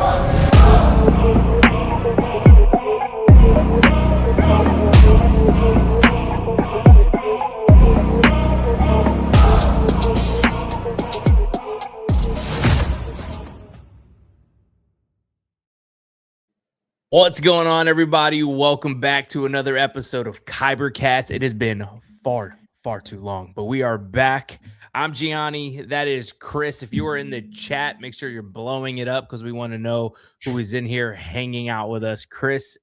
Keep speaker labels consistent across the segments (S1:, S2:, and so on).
S1: What's going on, everybody? Welcome back to another episode of Kyber Cast. It has been far too long, but we are back. I'm Gianni. That is Chris. If you are in the chat, make sure you're blowing it up because we want to know who is in here hanging out with us. Chris,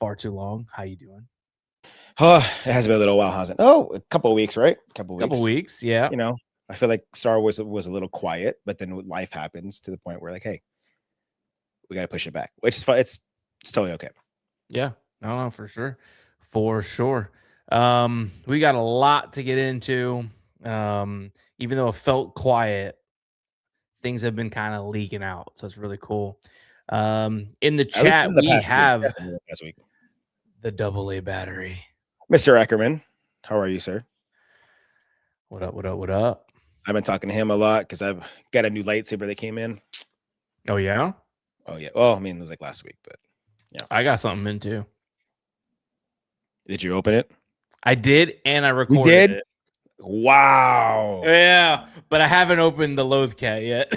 S1: far too long. How you doing?
S2: Oh, it has been a little while, hasn't it? Oh, a couple of weeks, right?
S1: Couple weeks, yeah.
S2: You know, I feel like Star Wars was a little quiet, but then life happens to the point where, like, hey, we got to push it back, which is fine. It's totally okay.
S1: Yeah, no, for sure. We got a lot to get into. Even though it felt quiet, things have been kind of leaking out, so it's really cool. In the chat, we have
S2: last week.
S1: The AA battery.
S2: Mr. Ackerman, how are you, sir?
S1: What up?
S2: I've been talking to him a lot because I've got a new lightsaber that came in.
S1: Oh, yeah?
S2: Oh, yeah. Well, I mean, it was like last week, but yeah.
S1: I got something in, too.
S2: Did you open it?
S1: I did, and I recorded it.
S2: Wow.
S1: Yeah, but I haven't opened the Loath Cat yet.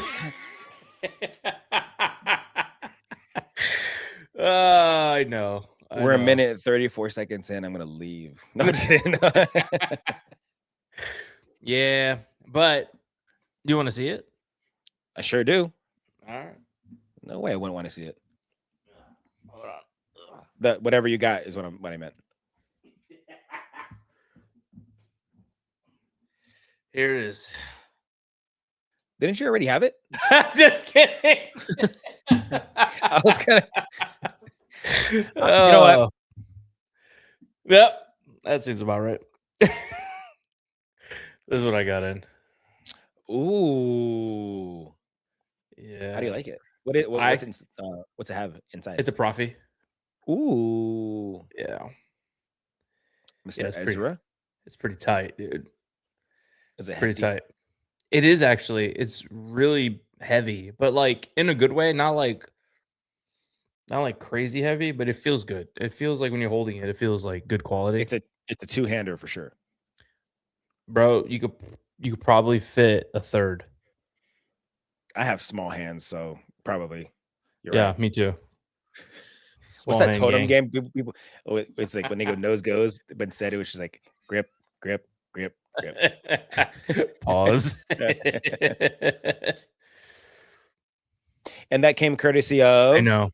S1: I know.
S2: We're a minute and 34 seconds in. I'm going to leave. No, I'm kidding.
S1: Yeah, but do you want to see it?
S2: I sure do.
S1: All right.
S2: No way I wouldn't want to see it.
S1: Hold on.
S2: Whatever you got is what I meant.
S1: Here it is.
S2: Didn't you already have it?
S1: Just kidding.
S2: I was gonna. You know what?
S1: Yep, that seems about right. This is what I got in.
S2: Ooh.
S1: Yeah.
S2: How do you like it? What's it have inside?
S1: It's a Profi.
S2: Ooh.
S1: Yeah.
S2: Mr. Ezra?
S1: It's pretty tight, dude.
S2: Is it
S1: pretty
S2: hefty?
S1: tight? It is actually. It's really heavy, but like in a good way, not like crazy heavy, but it feels good. It feels like when you're holding it, it feels like good quality.
S2: It's a two-hander for sure.
S1: Bro, you could probably fit a third.
S2: I have small hands, so probably.
S1: Yeah,
S2: right.
S1: Me too.
S2: What's that totem game? People, it's like when they go nose goes, but instead it was just like grip.
S1: Pause.
S2: And that came courtesy of.
S1: I know.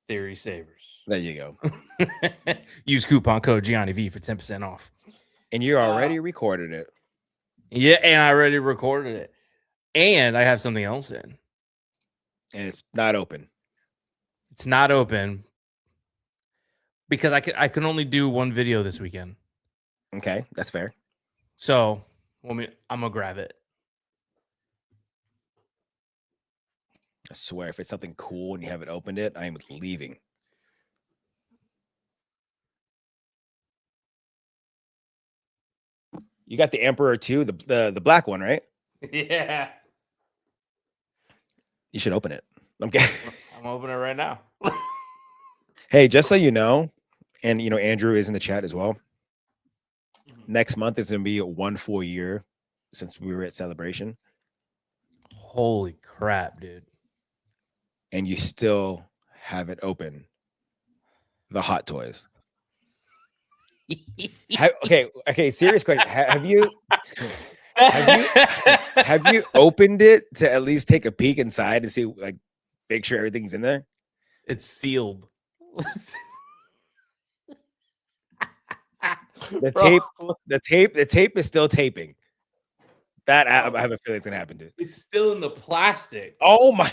S1: Theory Savers.
S2: There you go.
S1: Use coupon code GianniV for 10% off.
S2: And you already recorded it.
S1: Yeah, and I already recorded it. And I have something else in.
S2: And it's not open.
S1: It's not open because I can only do one video this weekend.
S2: Okay, that's fair.
S1: So, I'm gonna grab it.
S2: I swear, if it's something cool and you haven't opened it, I am leaving. You got the Emperor too, the black one, right?
S1: Yeah.
S2: You should open it. I'm kidding.
S1: I'm opening it right now.
S2: Hey, just so you know, and you know, Andrew is in the chat as well. Next month is going to be 1 full year since we were at Celebration.
S1: Holy crap, dude.
S2: And you still haven't opened the Hot Toys. Okay, serious question. Have you opened it to at least take a peek inside and see, like, make sure everything's in there?
S1: It's sealed.
S2: The tape is still taping. That I have a feeling it's gonna happen, dude.
S1: It's still in the plastic.
S2: Oh my.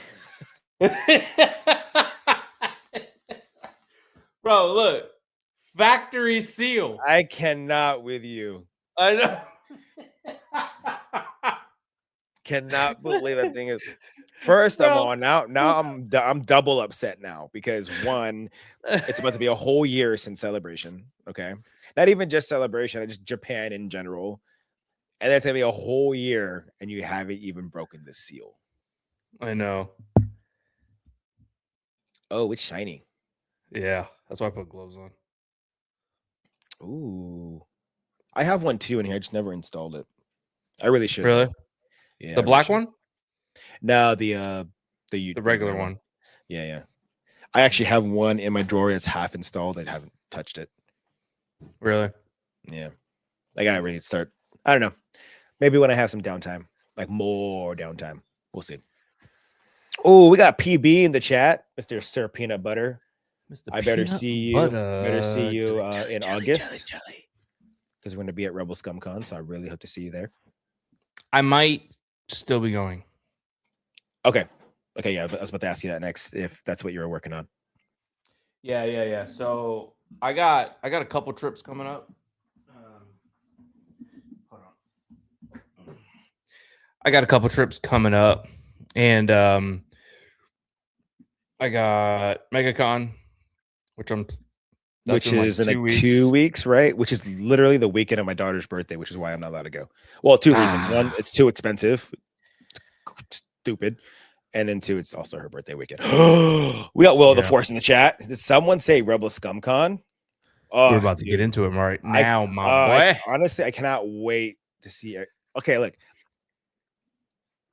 S1: Bro, look. Factory seal.
S2: I cannot with you.
S1: I know.
S2: Cannot believe that thing is. First, I'm on now. I'm double upset now because one, it's about to be a whole year since Celebration. Okay, not even just Celebration, just Japan in general, and that's gonna be a whole year, and you haven't even broken the seal.
S1: I know.
S2: Oh, it's shiny.
S1: Yeah, that's why I put gloves on.
S2: Ooh, I have one too in here. I just never installed it. I really should
S1: Really?
S2: though. Yeah,
S1: The
S2: I really
S1: black
S2: should.
S1: one?
S2: No, the
S1: The regular
S2: regular one.
S1: one.
S2: Yeah, yeah. I actually have one in my drawer that's half installed. I haven't touched it.
S1: Really?
S2: Yeah, I gotta really start. I don't know. Maybe when I have some downtime, like more downtime, we'll see. Oh, we got PB in the chat, Mr. Sir Peanut Butter.
S1: Mr.
S2: I better
S1: Peanut
S2: see you. Better see
S1: Butter.
S2: you
S1: Jelly,
S2: in
S1: jelly,
S2: August
S1: jelly.
S2: because we're gonna be at Rebel Scum Con. So I really hope to see you there.
S1: I might still be going.
S2: Okay. Okay. Yeah, I was about to ask you that next. If that's what you were working on.
S1: Yeah. So I got a couple trips coming up. Hold on. I got a couple trips coming up, and I got Megacon, which that's
S2: Which
S1: in like
S2: is in
S1: 2
S2: like
S1: weeks.
S2: 2 weeks, right? Which is literally the weekend of my daughter's birthday, which is why I'm not allowed to go. Well, two reasons. One, it's too expensive, stupid, and then two, it's also her birthday weekend. We got Will of the Force in the chat. Did someone say Rebel Scum Con?
S1: We're
S2: Oh,
S1: about to get into it right
S2: I
S1: now, my boy.
S2: honestly, I cannot wait to see it. Okay, look.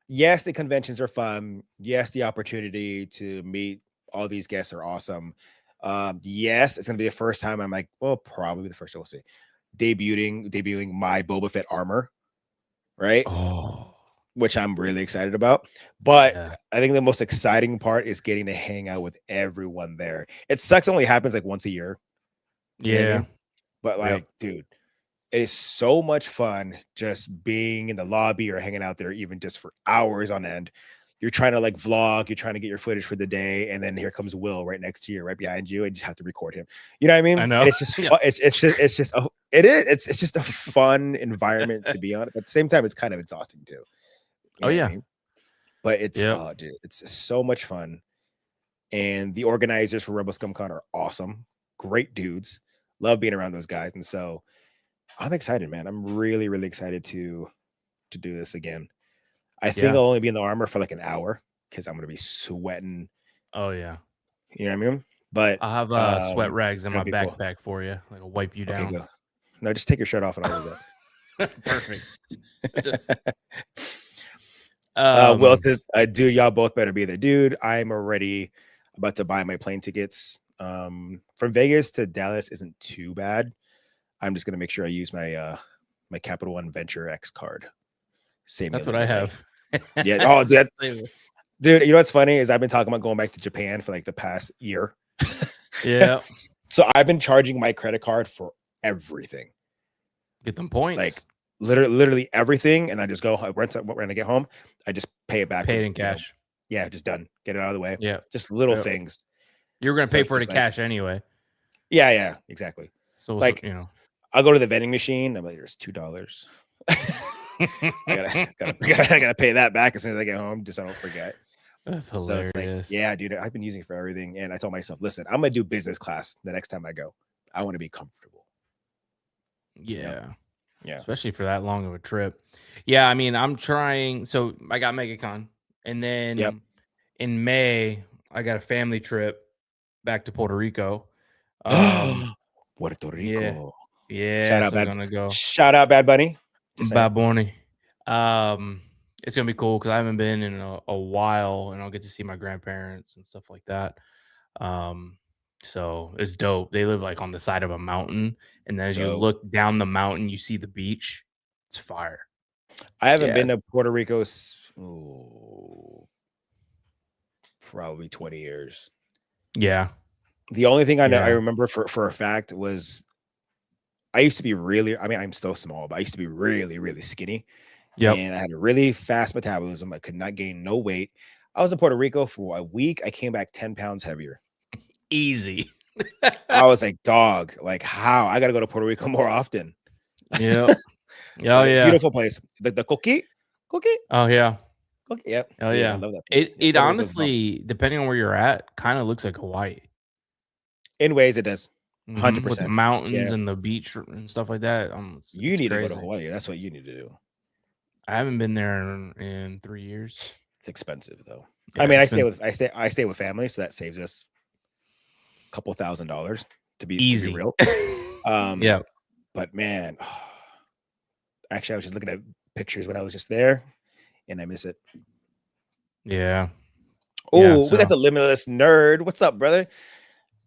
S2: Yes, the conventions are fun. Yes, the opportunity to meet all these guests are awesome. Yes, it's gonna be the first time I'm like, well, probably the first time we'll see debuting my Boba Fett armor, right?
S1: Oh,
S2: Which I'm really excited about. But
S1: yeah.
S2: I think the most exciting part is getting to hang out with everyone there. It sucks only happens like once a year. You know what I mean? But like, dude, it is so much fun just being in the lobby or hanging out there, even just for hours on end. You're trying to like vlog, you're trying to get your footage for the day, and then here comes Will right next to you, right behind you, and you just have to record him. You know what I mean?
S1: I know.
S2: And it's just fun. It's just a fun environment to be on. But at the same time, it's kind of exhausting too. You know what I mean? But it's dude, it's so much fun. And the organizers for Rebel Scum Con are awesome, great dudes. Love being around those guys, and so I'm excited, man. I'm really, really excited to do this again. I think I'll only be in the armor for like an hour because I'm gonna be sweating.
S1: Oh yeah.
S2: You know what I mean? But
S1: I'll have sweat rags in my
S2: that'd be cool.
S1: backpack for you. Like I'll wipe you
S2: Okay,
S1: down.
S2: go. No, just take your shirt off and I'll use that.
S1: Perfect.
S2: Will says, dude, y'all both better be there. Dude, I'm already about to buy my plane tickets. From Vegas to Dallas isn't too bad. I'm just gonna make sure I use my my Capital One Venture X card. Save
S1: That's what I have.
S2: Yeah. Oh, dude, you know what's funny is I've been talking about going back to Japan for like the past year.
S1: Yeah.
S2: So I've been charging my credit card for everything.
S1: Get them points.
S2: Like literally everything. And I just go when I get home, I just pay it back.
S1: Pay it in cash.
S2: Yeah, just done. Get it out of the way.
S1: Yeah.
S2: Just little things.
S1: You're gonna pay for it in cash anyway.
S2: Yeah, exactly.
S1: So
S2: like,
S1: you know,
S2: I'll go to the vending machine. I'm like, there's $2. I gotta pay that back as soon as I get home, just so I don't forget.
S1: That's hilarious.
S2: So it's like, yeah, dude, I've been using it for everything. And I told myself, listen, I'm gonna do business class the next time I go. I want to be comfortable.
S1: Yeah.
S2: Yeah.
S1: Especially for that long of a trip. Yeah, I mean, I'm trying. So I got Megacon, and then in May, I got a family trip back to Puerto Rico.
S2: Puerto Rico.
S1: Yeah.
S2: Shout out,
S1: so I'm gonna go.
S2: Shout out, Bad Bunny.
S1: Bad Bunny. It's gonna be cool because I haven't been in a while, and I'll get to see my grandparents and stuff like that. So it's dope. They live like on the side of a mountain, and then as you look down the mountain, you see the beach. It's fire.
S2: I haven't been to Puerto Rico probably 20 years.
S1: Yeah.
S2: The only thing I know, I remember for a fact was I used to be I'm still small, but I used to be really, really skinny.
S1: Yeah.
S2: And I had a really fast metabolism. I could not gain no weight. I was in Puerto Rico for a week. I came back 10 pounds heavier.
S1: Easy.
S2: I was like, dog, like how? I got to go to Puerto Rico more often.
S1: Yeah. Oh, yeah.
S2: Beautiful place. The cookie.
S1: Oh, yeah.
S2: Cookie. Yep.
S1: Oh,
S2: dude,
S1: yeah.
S2: I love that
S1: place. It honestly, depending on where you're at, kind of looks like Hawaii.
S2: In ways, it does. 100%.
S1: With the mountains and the beach and stuff like that.
S2: You need to go to Hawaii. That's what you need to do.
S1: I haven't been there in 3 years.
S2: It's expensive though. Yeah, I mean, I stay with family, so that saves us couple $1,000 to be
S1: Easy.
S2: real.
S1: Yeah.
S2: But man, actually, I was just looking at pictures when I was just there, and I miss it.
S1: Yeah.
S2: Oh,
S1: So
S2: we got the Limitless Nerd. What's up, brother?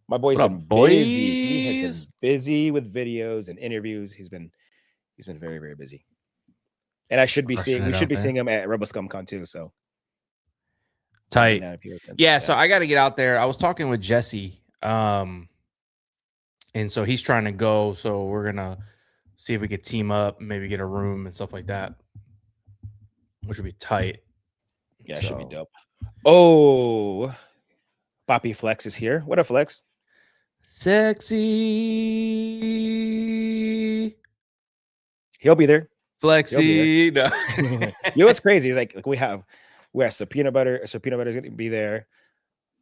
S2: My boy's
S1: what
S2: been
S1: up,
S2: busy. He has been
S1: boys?
S2: busy with videos and interviews. He's been very, very busy. And I should be
S1: Crushing
S2: seeing we
S1: it
S2: should
S1: out
S2: be
S1: there.
S2: seeing him at Rebel ScumCon too. So
S1: Tight.
S2: down if you listen.
S1: Yeah, so I got to get out there. I was talking with Jesse, and so he's trying to go. So we're gonna see if we could team up, maybe get a room and stuff like that, which would be tight.
S2: Yeah, it should be dope. Oh, Poppy Flex is here. What a flex!
S1: Sexy,
S2: He'll be there.
S1: flexy. No.
S2: You know what's crazy is like we have so peanut butter. So peanut butter is gonna be there.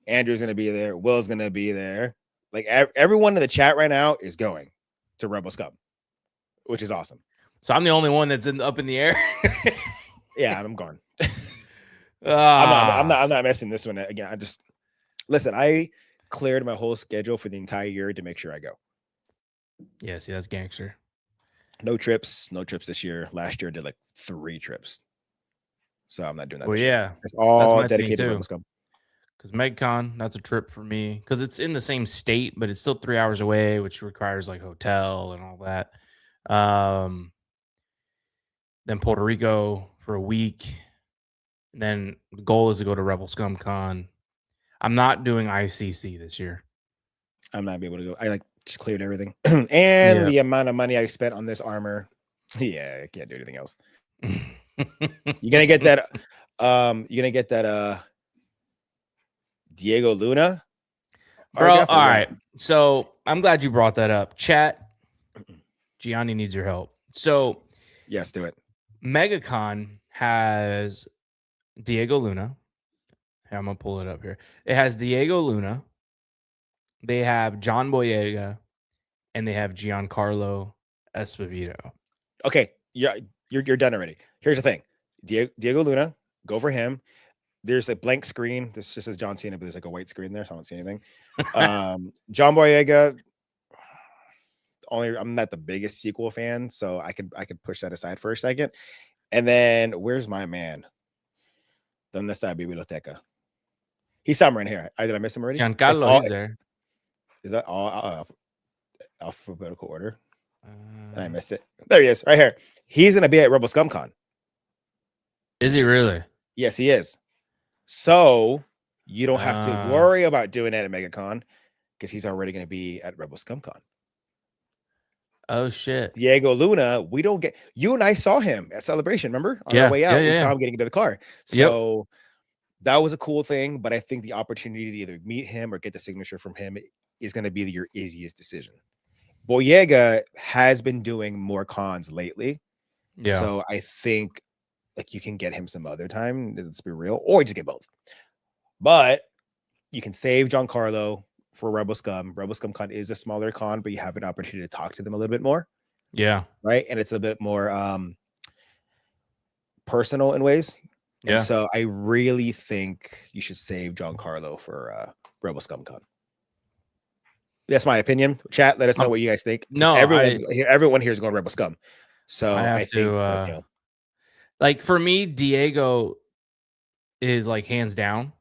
S2: Andrew's gonna be there. Will's gonna be there. Like everyone in the chat right now is going to Rebel Scum, which is awesome.
S1: So I'm the only one that's up in the air.
S2: Yeah, I'm gone. I'm not messing this one again. I just listen. I cleared my whole schedule for the entire year to make sure I go.
S1: Yeah, see, that's gangster.
S2: No trips this year. Last year I did like 3 trips, so I'm not doing that.
S1: Well, yeah,
S2: it's all
S1: that's
S2: dedicated to Rebel Scum.
S1: Because Megacon, that's a trip for me because it's in the same state, but it's still 3 hours away, which requires like hotel and all that. Then Puerto Rico for a week. And then the goal is to go to Rebel Scum Con. I'm not doing ICC this year.
S2: I'm not be able to go. I like just cleared everything, and the amount of money I spent on this armor. Yeah, I can't do anything else. You're gonna get that. You're gonna get that. Diego Luna,
S1: bro. All right, so I'm glad you brought that up. Chat, Gianni needs your help. So
S2: yes, do it.
S1: Megacon has Diego Luna. Here, I'm gonna pull it up here. It has Diego Luna. They have John Boyega, and they have Giancarlo Esposito.
S2: Okay, yeah, you're done already. Here's the thing: Diego Luna, go for him. There's a blank screen. This just says John Cena, but there's like a white screen there, so I don't see anything. John Boyega. I'm not the biggest sequel fan, so I could push that aside for a second. And then where's my man? Donde está biblioteca? He's somewhere in here. Did I miss him already?
S1: Giancarlo is there.
S2: Is that all alphabetical order? And I missed it. There he is, right here. He's gonna be at Rebel ScumCon.
S1: Is he really?
S2: Yes, he is. So you don't have to worry about doing that at Megacon because he's already going to be at Rebel ScumCon.
S1: Oh shit!
S2: Diego Luna, we don't get. You and I saw him at Celebration. Remember on our way out, we saw him getting into the car. So that was a cool thing. But I think the opportunity to either meet him or get the signature from him is going to be your easiest decision. Boyega has been doing more cons lately. Yeah. So I think like you can get him some other time. Let's be real, or just get both. But you can save Giancarlo for Rebel Scum. Rebel Scum Con is a smaller con, but you have an opportunity to talk to them a little bit more. Yeah. Right. And it's a bit more personal in ways. Yeah. And so I really think you should save Giancarlo for Rebel Scum Con. That's my opinion. Chat, let us know what you guys think. No, everyone here is going Rebel Scum. So I think you know,
S1: like for me, Diego is like hands down.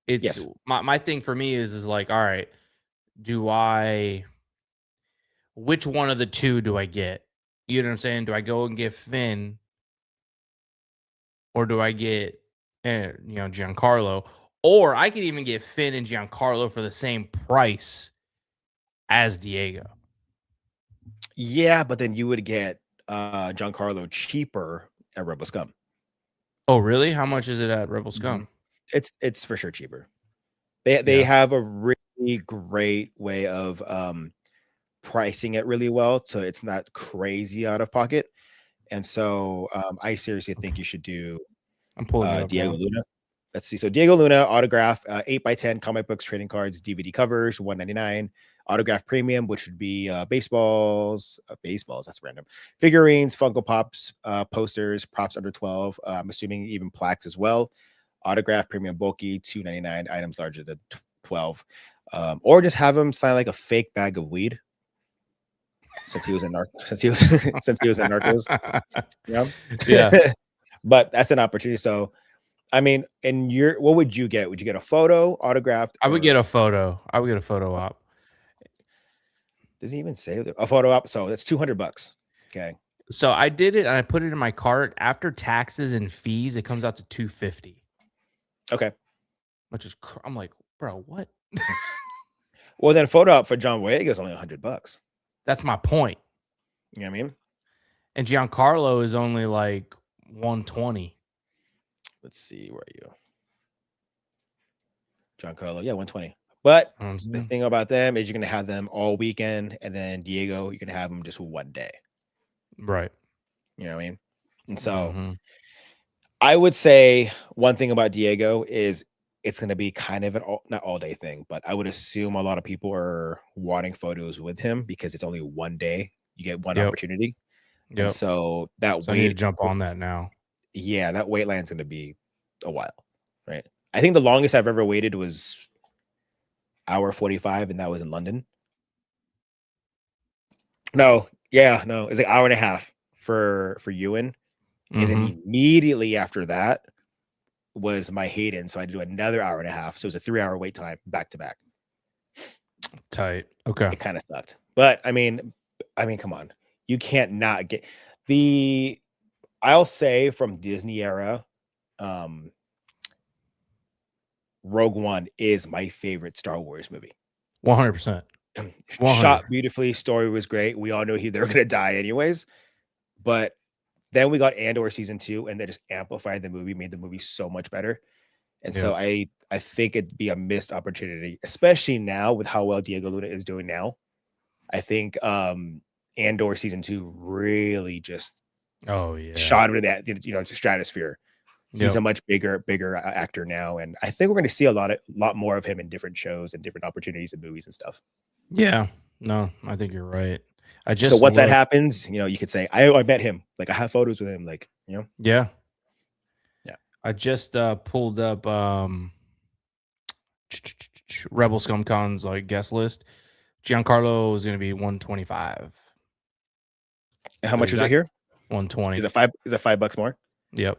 S1: It's my thing for me is like, all right, which one of the two do I get? You know what I'm saying? Do I go and get Finn, or do I get Giancarlo? Or I could even get Finn and Giancarlo for the same price as Diego.
S2: Yeah, but then you would get Giancarlo cheaper at Rebel Scum.
S1: Oh, really? How much is it at Rebel Scum?
S2: It's for sure cheaper. They have a really great way of pricing it really well, so it's not crazy out of pocket. And so I seriously think you should do Diego Luna. Let's see. So Diego Luna autograph 8x10 comic books, trading cards, DVD covers, $199. Autograph premium, which would be baseballs. That's random. Figurines, Funko Pops, posters, props under 12. I'm assuming even plaques as well. Autograph premium bulky, $299. Items larger than 12. Or just have him sign like a fake bag of weed since he was in since he was since he was in Narcos.
S1: Yeah.
S2: But that's an opportunity. So I mean, and what would you get? Would you get a photo autographed?
S1: I would get
S2: Or
S1: a photo. I would get a photo op.
S2: does he even say a photo op? So that's $200. Okay.
S1: So I did it and I put it in my cart. After taxes and fees, it comes out to $250.
S2: Okay.
S1: Which is I'm like, bro, what?
S2: Well, then photo op for John Boyega is only $100.
S1: That's my point.
S2: You know what I mean?
S1: And Giancarlo is only like 120.
S2: Let's see, where are you? Giancarlo, yeah, 120. But the thing about them is you're gonna have them all weekend, and then Diego, you can have them just one day.
S1: Right.
S2: You know what I mean? And so I would say one thing about Diego is it's going to be kind of not all day thing, but I would assume a lot of people are wanting photos with him because it's only one day. You get one opportunity. And so that
S1: I need to jump on that now.
S2: Yeah, that wait line's going to be a while, right? I think the longest I've ever waited was hour 45, and that was in London. No, it's like hour and a half for Ewan. And then immediately after that was my Hayden. So I had to do another hour and a half. So it was a 3-hour wait time back to back.
S1: Tight. Okay.
S2: It kind of sucked. But I mean, come on. You can't not get I'll say from Disney era, Rogue One is my favorite Star Wars movie.
S1: 100%.
S2: Shot beautifully. Story was great. We all knew they were going to die anyways. But then we got Andor season 2, and they just amplified the movie, made the movie so much better. And so I think it'd be a missed opportunity, especially now with how well Diego Luna is doing now. I think Andor season 2 really just shot him to that, to stratosphere. He's a much bigger actor now, and I think we're going to see a lot more of him in different shows and different opportunities and movies and stuff.
S1: Yeah, no, I think you're right.
S2: So once that happens, you could say I met him, like I have photos with him, like
S1: Yeah. I just pulled up Rebel ScumCon's like guest list. Giancarlo is going to be 125.
S2: And how much is it here?
S1: 120.
S2: Is it $5 more?
S1: Yep.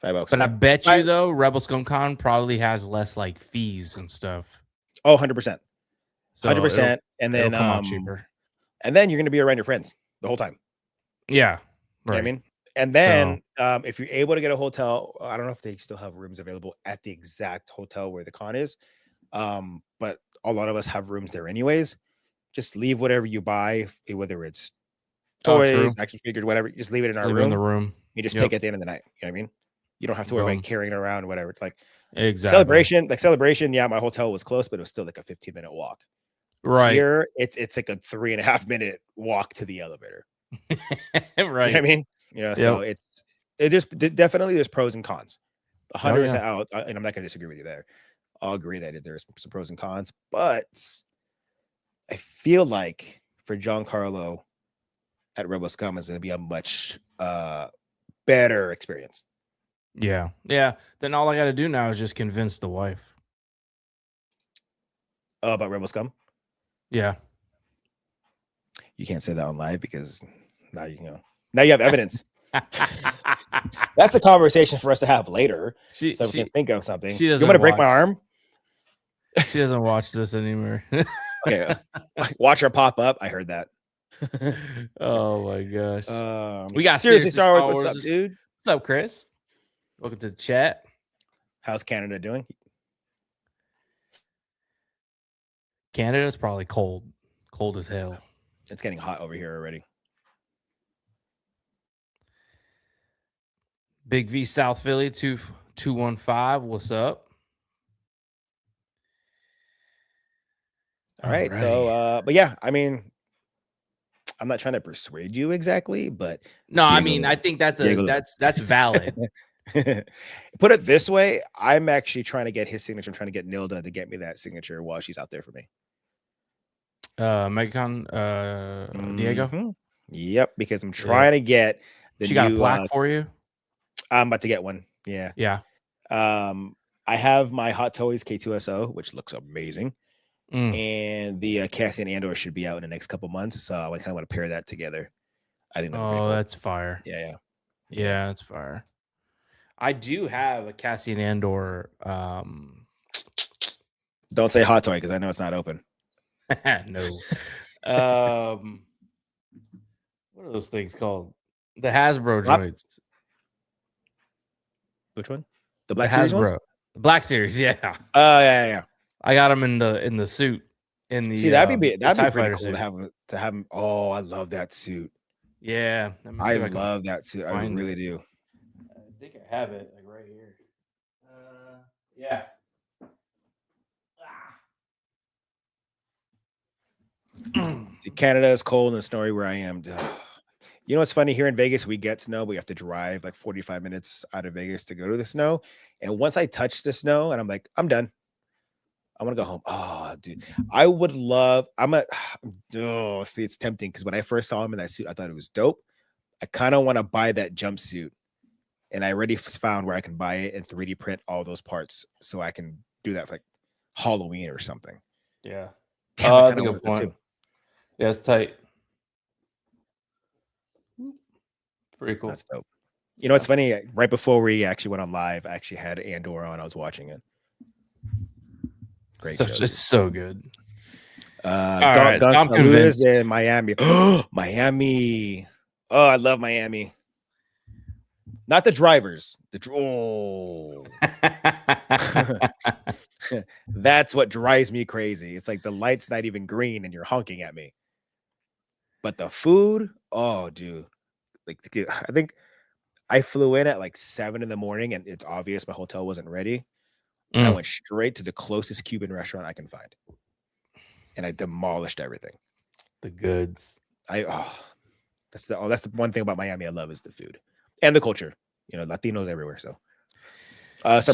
S2: $5.
S1: But I bet you though, Rebel ScumCon probably has less like fees and stuff.
S2: Oh, 100%.
S1: So
S2: 100%. And then
S1: come out cheaper.
S2: And then you're going to be around your friends the whole time.
S1: Yeah.
S2: Right. You know what I mean? And then if you're able to get a hotel, I don't know if they still have rooms available at the exact hotel where the con is. But a lot of us have rooms there anyways. Just leave whatever you buy, whether it's toys, action figures, whatever. Just leave it in our room.
S1: In the room.
S2: You just take it at the end of the night. You know what I mean? You don't have to worry about carrying it around, whatever. It's like celebration. Yeah, my hotel was close, but it was still like a 15-minute walk.
S1: Right.
S2: Here, it's like a 3.5-minute walk to the elevator.
S1: Right.
S2: You know what I mean? So it just definitely there's pros and cons. 100% out, and I'm not going to disagree with you there. I'll agree that there's some pros and cons, but I feel like for Giancarlo at Rebel Scum is going to be a much better experience.
S1: Yeah. Then all I got to do now is just convince the wife.
S2: About Rebel Scum?
S1: Yeah.
S2: You can't say that on live because now now you have evidence. That's a conversation for us to have later. So we can think of something. You want me to break my arm?
S1: She doesn't watch this anymore.
S2: Okay. Watch her pop up. I heard that.
S1: Oh my gosh. We got
S2: seriously Star Wars. What's up, dude?
S1: What's up, Chris? Welcome to the chat.
S2: How's Canada doing?
S1: Canada's probably cold as hell.
S2: It's getting hot over here already.
S1: Big V South Philly 2215. What's up?
S2: All right. So but yeah, I mean, I'm not trying to persuade you exactly, but
S1: no, I mean, I think that's valid.
S2: Put it this way, I'm actually trying to get his signature. I'm trying to get Nilda to get me that signature while she's out there for me.
S1: Megacon, Diego.
S2: Yep, because I'm trying to get the
S1: she got a plaque for you.
S2: I'm about to get one. Yeah. I have my Hot Toys K2SO, which looks amazing. and the Cassian Andor should be out in the next couple months. So I kind of want to pair that together. I think that'd be pretty
S1: Oh,
S2: cool.
S1: that's fire.
S2: Yeah.
S1: Yeah, that's fire. I do have a Cassian Andor.
S2: Don't say hot toy because I know it's not open.
S1: No. What are those things called? The Hasbro joints.
S2: Which one? The Black Series ones?
S1: The Black Series, yeah.
S2: Oh yeah.
S1: I got them in the suit. In the
S2: that'd be
S1: TIE
S2: pretty cool
S1: suit.
S2: to have them. Oh, I love that suit.
S1: Yeah,
S2: I love that suit. I really do.
S1: I think I have it like right here. Yeah.
S2: See, Canada is cold and snowy where I am. You know what's funny? Here in Vegas, we get snow. We have to drive like 45 minutes out of Vegas to go to the snow. And once I touch the snow, and I'm like, I'm done. I want to go home. Oh, dude, I would love. See, it's tempting because when I first saw him in that suit, I thought it was dope. I kind of want to buy that jumpsuit, and I already found where I can buy it and 3D print all those parts, so I can do that for like Halloween or something.
S1: Yeah.
S2: Damn, I kind of want that too.
S1: Yeah, it's tight. Pretty cool.
S2: That's dope. You know, it's funny. Right before we actually went on live, I actually had Andor on. I was watching it. Great show.
S1: It's so good.
S2: All right, so I'm convinced. In Miami. Miami. Oh, I love Miami. Not the drivers. That's what drives me crazy. It's like the light's not even green and you're honking at me. But the food, oh, dude. Like, I think I flew in at like 7 a.m. and it's obvious my hotel wasn't ready. I went straight to the closest Cuban restaurant I can find. And I demolished everything.
S1: The goods.
S2: That's the one thing about Miami I love is the food and the culture. You know, Latinos everywhere. So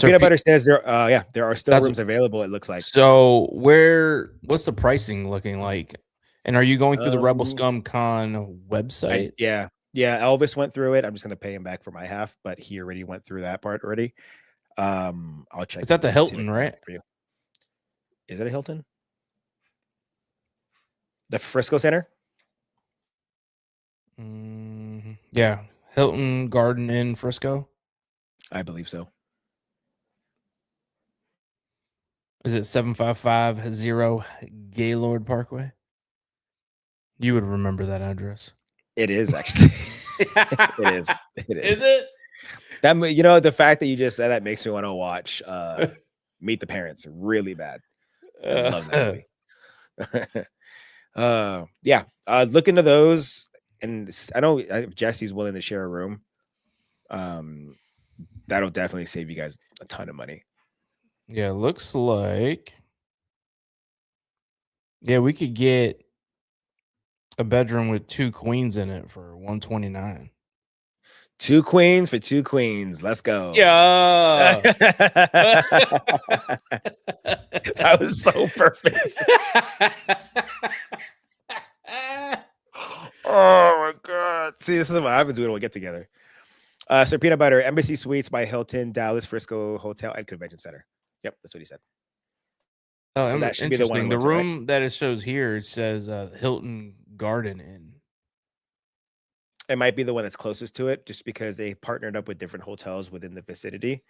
S2: Peanut Butter says there are still rooms available, it looks like.
S1: So what's the pricing looking like? And are you going through the Rebel Scum Con website?
S2: Yeah. Elvis went through it. I'm just gonna pay him back for my half, but he already went through that part already. I'll check.
S1: It's at the Hilton, right?
S2: For you. Is it a Hilton? The Frisco Center?
S1: Yeah. Hilton Garden Inn Frisco?
S2: I believe so.
S1: Is it 7550 Gaylord Parkway? You would remember that address.
S2: It is actually. It is.
S1: Is it?
S2: That, you know, the fact that you just said that makes me want to watch Meet the Parents really bad. I love that movie. Look into those, and I know if Jesse's willing to share a room, that'll definitely save you guys a ton of money.
S1: Yeah, looks like we could get a bedroom with 2 queens in it for $129.
S2: 2 queens for 2 queens. Let's go.
S1: Yeah.
S2: That was so perfect. Oh my God. See, this is what happens when we get together. So Peanut Butter, Embassy Suites by Hilton, Dallas Frisco Hotel and Convention Center. Yep, that's what he said.
S1: Oh, so that should be the one. The room that it shows here, it says Hilton Garden Inn.
S2: It might be the one that's closest to it, just because they partnered up with different hotels within the vicinity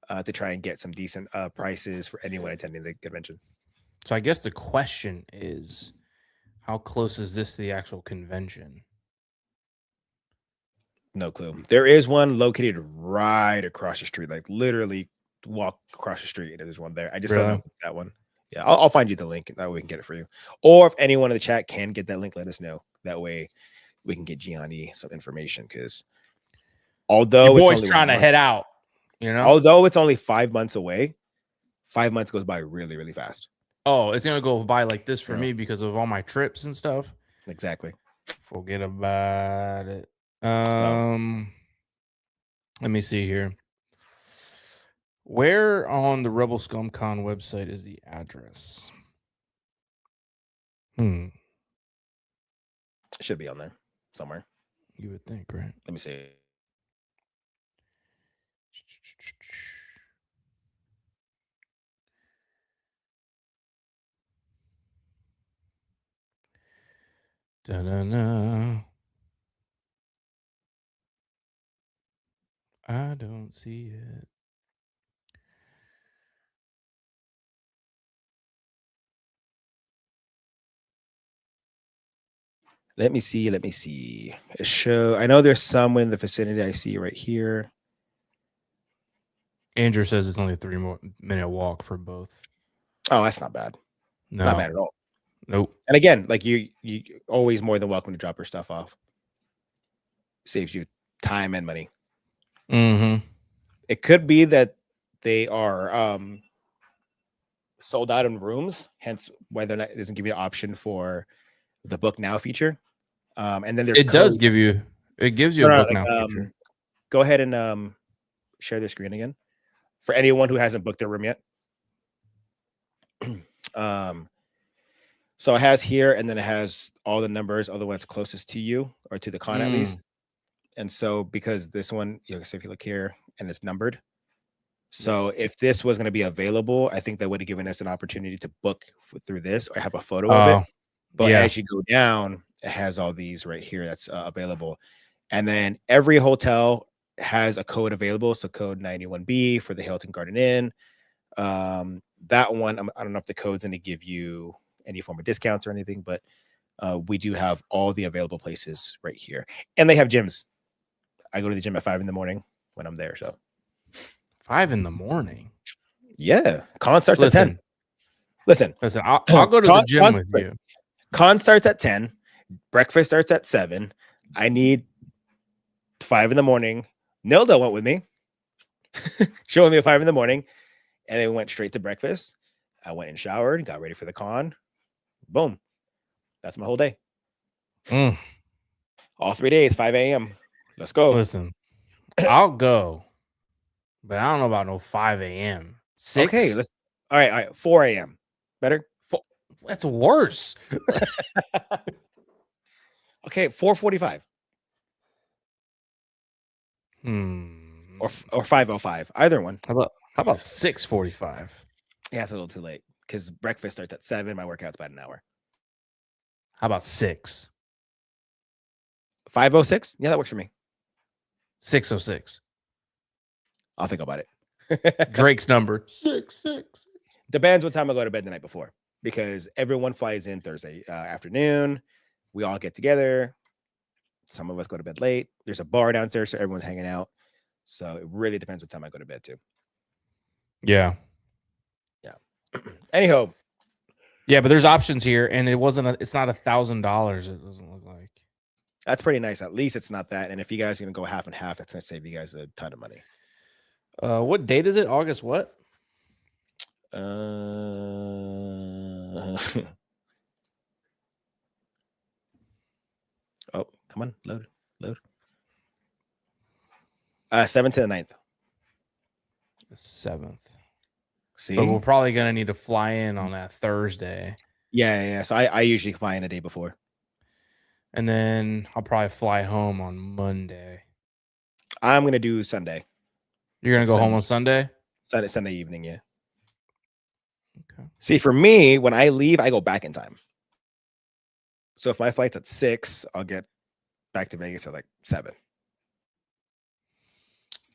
S2: to try and get some decent prices for anyone attending the convention.
S1: So I guess the question is, how close is this to the actual convention?
S2: No clue. There is one located right across the street, like literally walk across the street. There's one there. I just don't know if it's that one. Yeah, I'll find you the link. That way we can get it for you. Or if anyone in the chat can get that link, let us know. That way we can get Gianni some information, because although
S1: your boy's trying to head out, you know,
S2: although it's only 5 months away, 5 months goes by really, really fast.
S1: Oh, it's gonna go by like this for me because of all my trips and stuff.
S2: Exactly.
S1: Forget about it. Let me see here. Where on the Rebel Scum Con website is the address?
S2: It should be on there somewhere.
S1: You would think, right?
S2: Let me see.
S1: Da-da-da. I don't see it.
S2: Let me see. Let me see. A show. I know there's some in the vicinity. I see right here.
S1: Andrew says it's only a 3-minute walk for both.
S2: Oh, that's not bad.
S1: No.
S2: Not bad at all.
S1: Nope.
S2: And again, like you always more than welcome to drop your stuff off. Saves you time and money.
S1: Mm-hmm.
S2: It could be that they are sold out in rooms, hence whether or not it doesn't give you an option for the book now feature. And then there's
S1: It does give you. It gives you a book now feature.
S2: Go ahead and share the screen again for anyone who hasn't booked their room yet. So it has here, and then it has all the numbers, all the ones closest to you or to the con at least. And so because this one, so if you look here and it's numbered. So if this was going to be available, I think that would have given us an opportunity to book through this or have a photo of it. But as you go down, it has all these right here that's available. And then every hotel has a code available. So code 91B for the Hilton Garden Inn. That one, I don't know if the code's going to give you any form of discounts or anything, but we do have all the available places right here. And they have gyms. I go to the gym at 5 in the morning when I'm there. So
S1: 5 in the morning.
S2: Yeah. Con starts at 10. Listen,
S1: I'll go to the gym with you.
S2: Con starts at 10. Breakfast starts at 7. I need 5 in the morning. Nilda went with me. She went with me at 5 in the morning. And then went straight to breakfast. I went and showered, got ready for the con. Boom. That's my whole day. All 3 days, 5 a.m. Let's go.
S1: Listen, I'll go. But I don't know about no 5 a.m. 6?
S2: Okay, all right. 4 a.m. Better?
S1: That's worse.
S2: Okay, 4:45. Or 5:05. Either one.
S1: How about 6:45?
S2: Yeah, it's a little too late because breakfast starts at 7. My workout's about an hour.
S1: How about 6?
S2: 5:06? Yeah, that works for me.
S1: 6:06.
S2: I'll think about it.
S1: Drake's number. 666.
S2: Depends what time I go to bed the night before because everyone flies in Thursday afternoon. We all get together. Some of us go to bed late. There's a bar downstairs, so everyone's hanging out. So it really depends what time I go to bed too.
S1: Yeah.
S2: Anyhow.
S1: Yeah, but there's options here, and it's not $1,000. It doesn't look like.
S2: That's pretty nice. At least it's not that. And if you guys are gonna go half and half, that's gonna save you guys a ton of money.
S1: What date is it? August what?
S2: Oh, come on, load. 7th to the 9th.
S1: The 7th.
S2: See,
S1: but we're probably gonna need to fly in on that Thursday.
S2: Yeah. So I usually fly in a day before,
S1: and then I'll probably fly home on Monday.
S2: I'm gonna do Sunday.
S1: You're gonna go home on Sunday?
S2: Sunday evening, yeah.
S1: Okay.
S2: See, for me, when I leave, I go back in time. So if my flight's at 6, I'll get back to Vegas at like 7.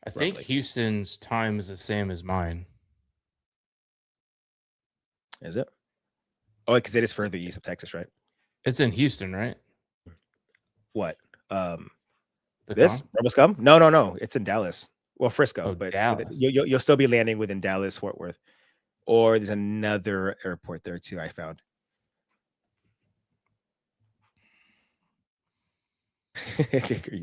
S1: I think Houston's time is the same as mine.
S2: Is it? Oh, because it is further east of Texas, right?
S1: It's in Houston, right?
S2: What? This Rebel Scum? No. It's in Dallas. Well, Frisco, but
S1: Dallas.
S2: You'll still be landing within Dallas, Fort Worth, or there's another airport there too. I found.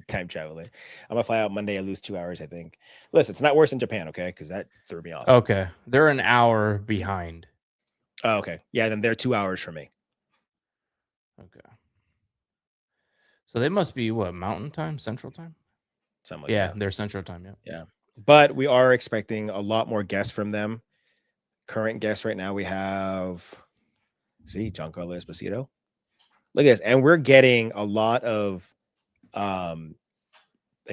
S2: Time traveling. I'm gonna fly out Monday. I lose 2 hours, I think. Listen, it's not worse than Japan, okay? Because that threw me off.
S1: Okay, they're an hour behind.
S2: Oh, okay. Yeah, then they're 2 hours from me.
S1: Okay. So they must be what, Mountain Time, Central Time?
S2: Something like that.
S1: They're Central Time.
S2: Yeah. But we are expecting a lot more guests from them. Current guests right now, we have Giancarlo Esposito. Look at this, and we're getting a lot of, I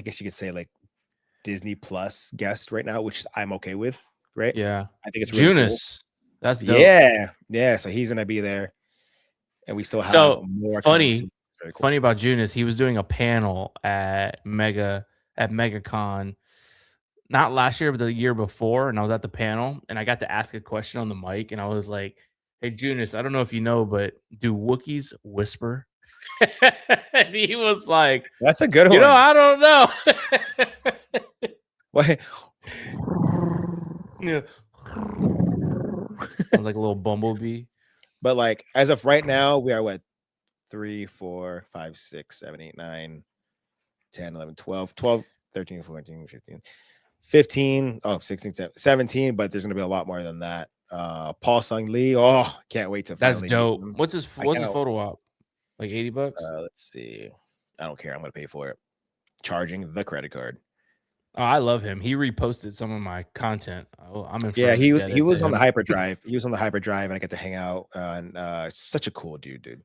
S2: guess you could say like Disney Plus guests right now, which I'm okay with, right?
S1: Yeah,
S2: I think it's really
S1: Junis. Cool. That's dope.
S2: Yeah. So he's gonna be there, and we still have more.
S1: Funny.
S2: Very cool.
S1: funny about June is he was doing a panel at Megacon, not last year, but the year before, and I was at the panel, and I got to ask a question on the mic, and I was like, "Hey, Junus, I don't know if you know, but do Wookiees whisper?" And he was like,
S2: That's a good
S1: "You know,
S2: one.
S1: I don't know."
S2: Why?
S1: Yeah. Sounds like a little bumblebee.
S2: But like as of right now, we are what 3, 4, 5, 6, 7, 8, 9, 10, 11, 12, 12, 13, 14, 15, 15, 16, 17, but there's gonna be a lot more than that. Paul Sung Lee. Oh, can't wait to
S1: That's
S2: finally meet
S1: dope.
S2: him.
S1: What's his
S2: I cannot
S1: photo op? Like $80?
S2: let's see. I don't care. I'm gonna pay for it. Charging the credit card.
S1: Oh, I love him. He reposted some of my content. Oh, I'm in
S2: Yeah,
S1: forever
S2: he
S1: indebted to
S2: was on the
S1: him.
S2: hyperdrive. He was on the hyperdrive, and I get to hang out. And such a cool dude.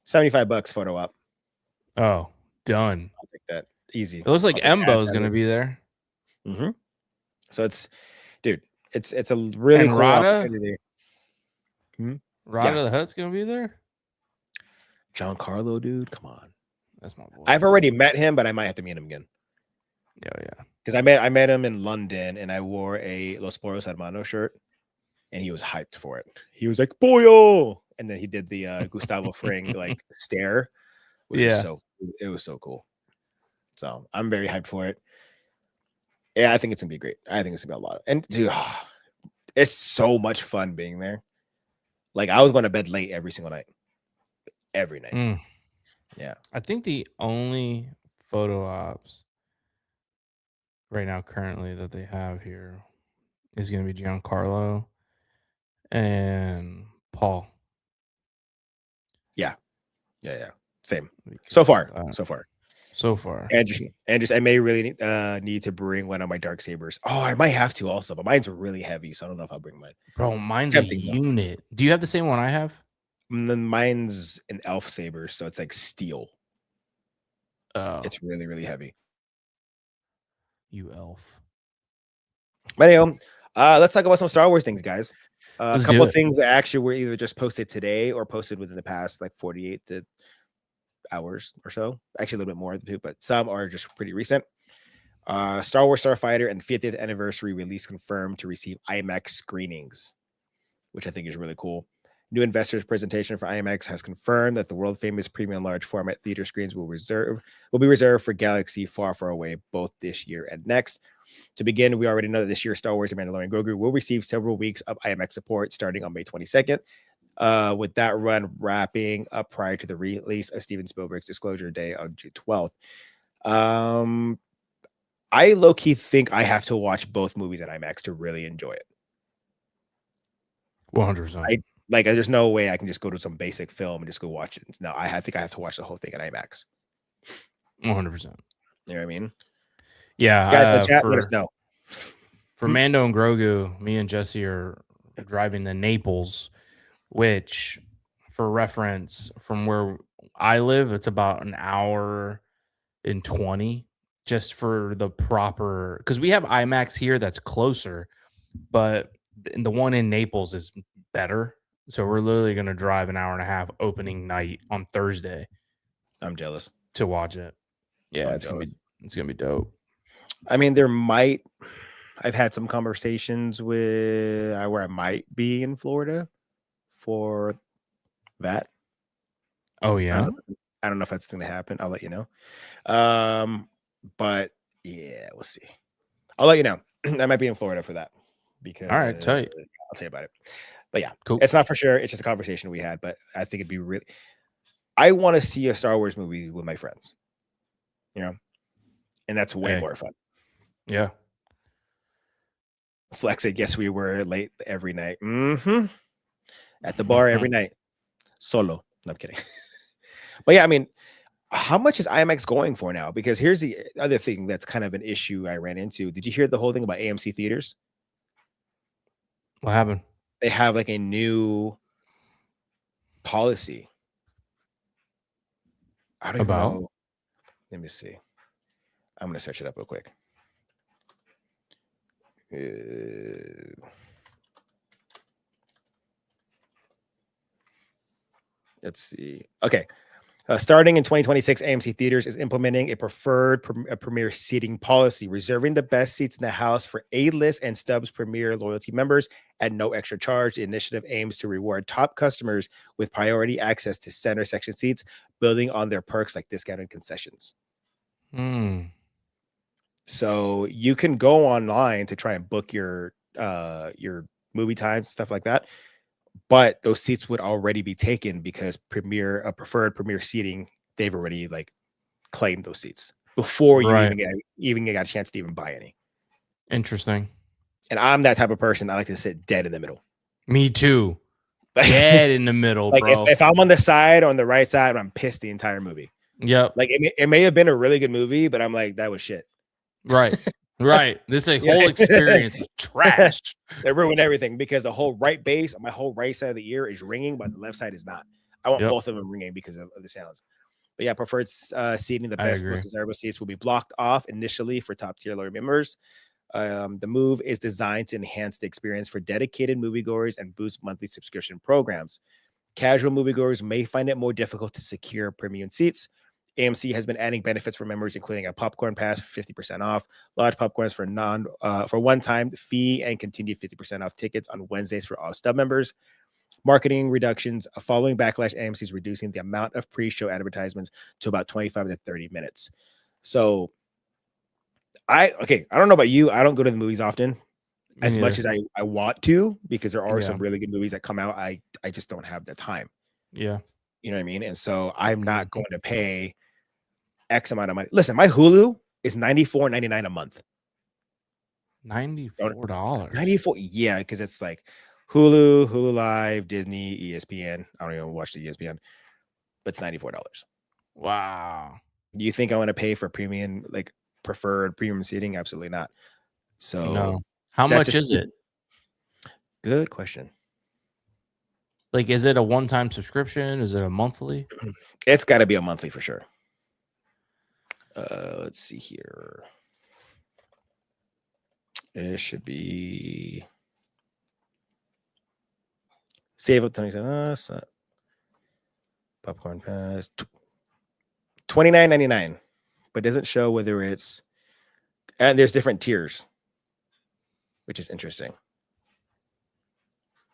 S2: $75 photo op.
S1: Oh, done.
S2: I'll take that. Easy.
S1: It looks like
S2: I'll take
S1: Embo's gonna be there.
S2: Mm-hmm. So dude, it's a really
S1: And
S2: cool
S1: Rada?
S2: opportunity. Hmm?
S1: Rada
S2: Yeah.
S1: the Hutt's gonna be there?
S2: Giancarlo, dude, come on.
S1: That's my boy.
S2: I've already met him, but I might have to meet him again.
S1: Yeah.
S2: Because I met him in London, and I wore a Los Poros Hermanos shirt, and he was hyped for it. He was like, "Boyo!" And then he did the Gustavo Fring like stare, which was it was so cool. So I'm very hyped for it. Yeah, I think it's gonna be great. I think it's gonna be a lot. And dude, it's so much fun being there. Like I was going to bed late every single night. Every night. Yeah.
S1: I think the only photo ops right now currently that they have here is gonna be Giancarlo and Paul.
S2: Yeah. Same. So far. Andrews, I may really need to bring one of my dark sabers. Oh, I might have to also, but mine's really heavy, so I don't know if I'll bring mine.
S1: Bro, mine's a unit. Do you have the same one I have?
S2: Mine's an elf saber, so it's like steel.
S1: Oh,
S2: it's really, really heavy.
S1: You elf.
S2: But anyway, let's talk about some Star Wars things, guys. A couple of things that actually were either just posted today or posted within the past like 48 hours or so. Actually, a little bit more, but some are just pretty recent. Star Wars Starfighter and 50th anniversary release confirmed to receive IMAX screenings, which I think is really cool. New investors presentation for IMAX has confirmed that the world famous premium large format theater screens will be reserved for Galaxy Far Far Away both this year and next. To begin, we already know that this year Star Wars and Mandalorian Grogu will receive several weeks of IMAX support starting on May 22nd. With that run wrapping up prior to the release of Steven Spielberg's Disclosure Day on June 12th. I low-key think I have to watch both movies at IMAX to really enjoy it.
S1: 100%.
S2: There's no way I can just go to some basic film and just go watch it. No, I think I have to watch the whole thing at IMAX.
S1: 100%.
S2: You know what I mean?
S1: Yeah.
S2: Guys in the chat, let us know.
S1: For Mando and Grogu, me and Jesse are driving to Naples, which, for reference, from where I live, it's about an hour and 20 just for the proper, because we have IMAX here that's closer, but the one in Naples is better. So we're literally going to drive an hour and a half opening night on Thursday.
S2: I'm jealous
S1: to watch it. Yeah, it's gonna be dope.
S2: I mean, I've had some conversations with where I might be in Florida for that.
S1: Oh yeah,
S2: I don't know if that's going to happen. I'll let you know. But yeah, we'll see. I'll let you know. I might be in Florida for that because
S1: all right, tight.
S2: I'll tell you about it. But yeah,
S1: cool.
S2: It's not for sure. It's just a conversation we had, but I think it'd be really. I want to see a Star Wars movie with my friends, and that's way more fun.
S1: Yeah.
S2: Flex it. Guess we were late every night. At the bar every night. Solo. No, I'm kidding. But yeah, I mean, how much is IMAX going for now? Because here's the other thing that's kind of an issue I ran into. Did you hear the whole thing about AMC theaters?
S1: What happened?
S2: They have like a new policy. I don't even know. Let me see. I'm going to search it up real quick. Let's see. Okay. Starting in 2026, AMC Theaters is implementing a preferred premiere seating policy, reserving the best seats in the house for A-list and Stubs Premier loyalty members at no extra charge. The initiative aims to reward top customers with priority access to center section seats, building on their perks like discounted concessions. So you can go online to try and book your movie times, stuff like that. But those seats would already be taken because preferred premier seating, they've already like claimed those seats before you even got a chance to even buy any.
S1: Interesting.
S2: And I'm that type of person. I like to sit dead in the middle.
S1: Me too. Dead in the middle,
S2: like
S1: bro.
S2: If I'm on the side or on the right side, I'm pissed the entire movie.
S1: Yep.
S2: Like it may have been a really good movie, but I'm like, that was shit.
S1: Right. Right. This whole experience was trash.
S2: They ruined everything because the whole right base, my whole right side of the ear is ringing, but the left side is not. I want both of them ringing because of the sounds. But yeah, preferred seating, the best, most desirable seats will be blocked off initially for top tier loyal members. The move is designed to enhance the experience for dedicated moviegoers and boost monthly subscription programs. Casual moviegoers may find it more difficult to secure premium seats. AMC has been adding benefits for members, including a popcorn pass for 50% off, large popcorns for one-time fee, and continued 50% off tickets on Wednesdays for all Stub members. Marketing reductions following backlash. AMC is reducing the amount of pre-show advertisements to about 25 to 30 minutes. So I don't know about you. I don't go to the movies often as much as I want to, because there are some really good movies that come out. I just don't have the time.
S1: Yeah.
S2: You know what I mean? And so I'm not going to pay X amount of money. Listen, my Hulu is $94.99 a month.
S1: $94.
S2: 94. Yeah, because it's like Hulu Live, Disney, ESPN. I don't even watch the ESPN, but it's $94.
S1: Wow.
S2: Do you think I want to pay for premium, like preferred premium seating? Absolutely not. So
S1: no. How much is it?
S2: Good question.
S1: Like, is it a one-time subscription? Is it a monthly?
S2: It's got to be a monthly for sure. Let's see here. It should be save up 27. Popcorn pass $29.99, but doesn't show whether it's, and there's different tiers, which is interesting.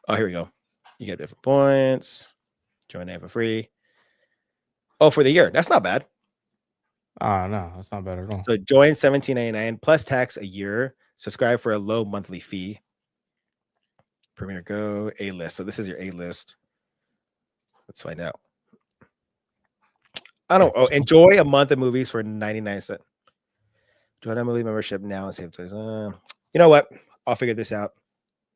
S2: Oh, here we go. You get different points. Join it for free. Oh, for the year. That's not bad.
S1: Oh, no, that's not bad at all.
S2: So join $17.99 plus tax a year. Subscribe for a low monthly fee. Premiere Go, A-list. So this is your A-list. Let's find out. I don't. Oh, enjoy a month of movies for 99 cents. Join a movie membership now and save. You know what? I'll figure this out.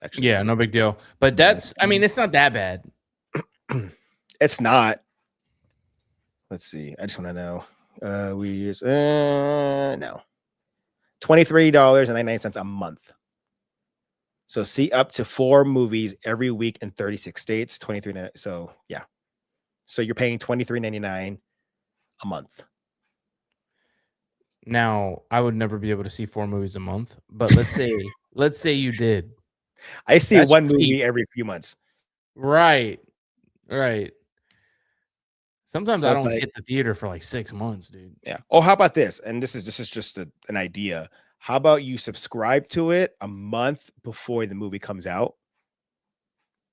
S1: Actually, yeah, no big deal. But that's, I mean, it's not that bad.
S2: It's not. Let's see. I just want to know. We use no. $23.99 a month. So see up to 4 movies every week in 36 states. $23. So yeah. So you're paying $23.99 a month.
S1: Now, I would never be able to see 4 movies a month, but let's say you did.
S2: I see that's one movie every few months.
S1: Right. Sometimes so I don't hit the theater for like 6 months, dude.
S2: Yeah. Oh, how about this? And this is just an idea. How about you subscribe to it a month before the movie comes out,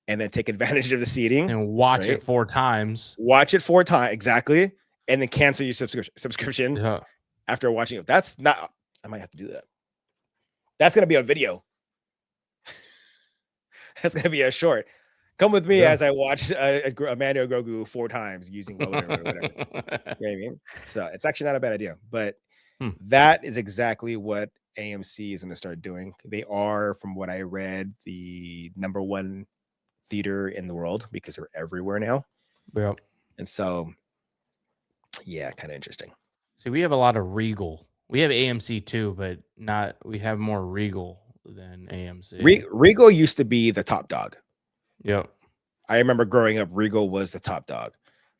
S2: and then take advantage of the seating
S1: and watch it 4 times.
S2: Watch it 4 times exactly, and then cancel your subscription after watching it. That's not. I might have to do that. That's gonna be a video. That's gonna be a short. Come with me as I watch Mando Grogu 4 times using whatever. You know what I mean? So it's actually not a bad idea, but that is exactly what AMC is going to start doing. They are, from what I read, the #1 theater in the world because they're everywhere now.
S1: Yeah.
S2: And so, yeah, kind of interesting.
S1: See, we have a lot of Regal. We have AMC too, but we have more Regal than AMC.
S2: Regal used to be the top dog.
S1: Yep.
S2: I remember growing up, Regal was the top dog.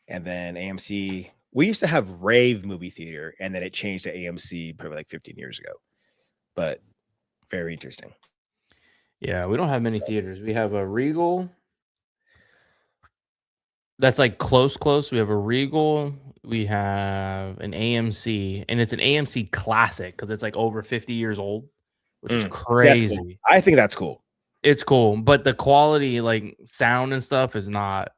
S2: And then AMC, we used to have Rave movie theater, and then it changed to AMC probably like 15 years ago. But very interesting.
S1: Yeah, we don't have many theaters. We have a Regal. That's like close. We have a Regal, we have an AMC, and it's an AMC Classic because it's like over 50 years old, which is
S2: That's cool.
S1: crazy.
S2: I think that's cool.
S1: It's cool, but the quality, like sound and stuff, is not.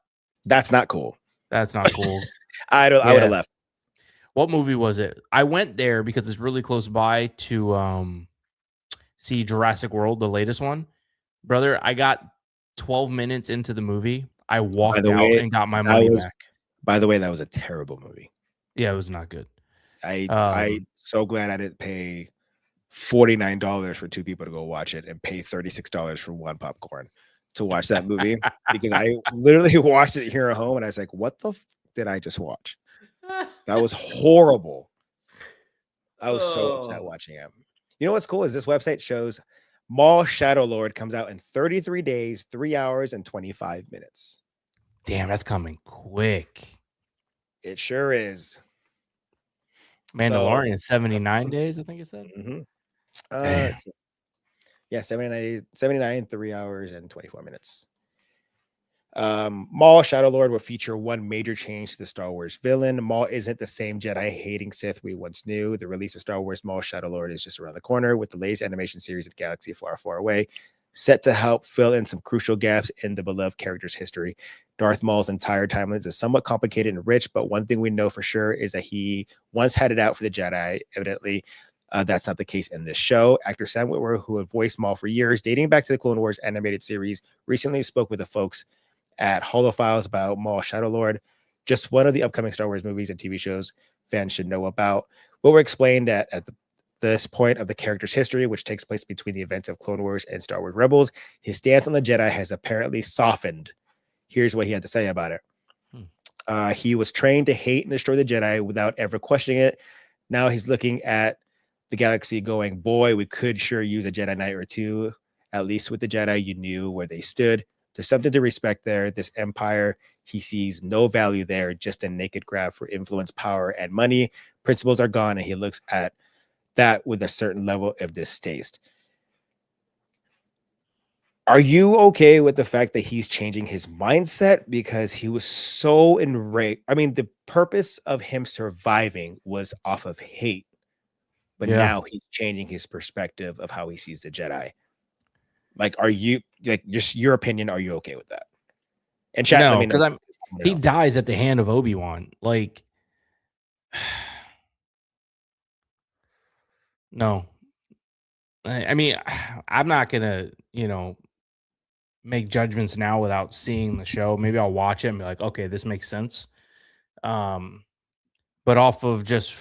S2: That's not cool.
S1: That's not cool.
S2: I would
S1: Yeah.
S2: have left.
S1: What movie was it? I went there because it's really close by to see Jurassic World, the latest one. Brother, I got 12 minutes into the movie. I
S2: By
S1: walked
S2: the
S1: out
S2: way,
S1: and got my
S2: that
S1: money
S2: was
S1: back.
S2: that was a terrible movie.
S1: Yeah, it was not good.
S2: I so glad I didn't pay $49 for two people to go watch it and pay $36 for one popcorn to watch that movie because I literally watched it here at home and I was like, what the did I just watch? That was horrible. I was so upset watching it. You know what's cool is this website shows Maul Shadow Lord comes out in 33 days, 3 hours, and 25 minutes.
S1: Damn, that's coming quick.
S2: It sure is.
S1: Mandalorian, 79 days, I think it said.
S2: Yeah, 79, 3 hours, and 24 minutes. Maul Shadow Lord will feature one major change to the Star Wars villain. Maul isn't the same Jedi-hating Sith we once knew. The release of Star Wars Maul Shadow Lord is just around the corner, with the latest animation series of Galaxy Far, Far Away set to help fill in some crucial gaps in the beloved character's history. Darth Maul's entire timeline is somewhat complicated and rich, but one thing we know for sure is that he once had it out for the Jedi. Evidently, that's not the case in this show. Actor Sam Witwer, who had voiced Maul for years, dating back to the Clone Wars animated series, recently spoke with the folks at Holophiles about Maul Shadow Lord, just one of the upcoming Star Wars movies and TV shows fans should know about. What were explained at this point of the character's history, which takes place between the events of Clone Wars and Star Wars Rebels, his stance on the Jedi has apparently softened. Here's what he had to say about it. He was trained to hate and destroy the Jedi without ever questioning it. Now he's looking at the galaxy going, boy, we could sure use a Jedi Knight or two. At least with the Jedi, you knew where they stood. There's something to respect there. This empire, he sees no value there, just a naked grab for influence, power, and money. Principles are gone, and he looks at that with a certain level of distaste. Are you okay with the fact that he's changing his mindset because he was so enraged? I mean, the purpose of him surviving was off of hate, but now he's changing his perspective of how he sees the Jedi. Like, are you like just your opinion? Are you okay with that? And chat,
S1: No,
S2: let me know.
S1: because he dies at the hand of Obi-Wan. Like, no. I mean, I'm not gonna, make judgments now without seeing the show. Maybe I'll watch it and be like, okay, this makes sense. But off of just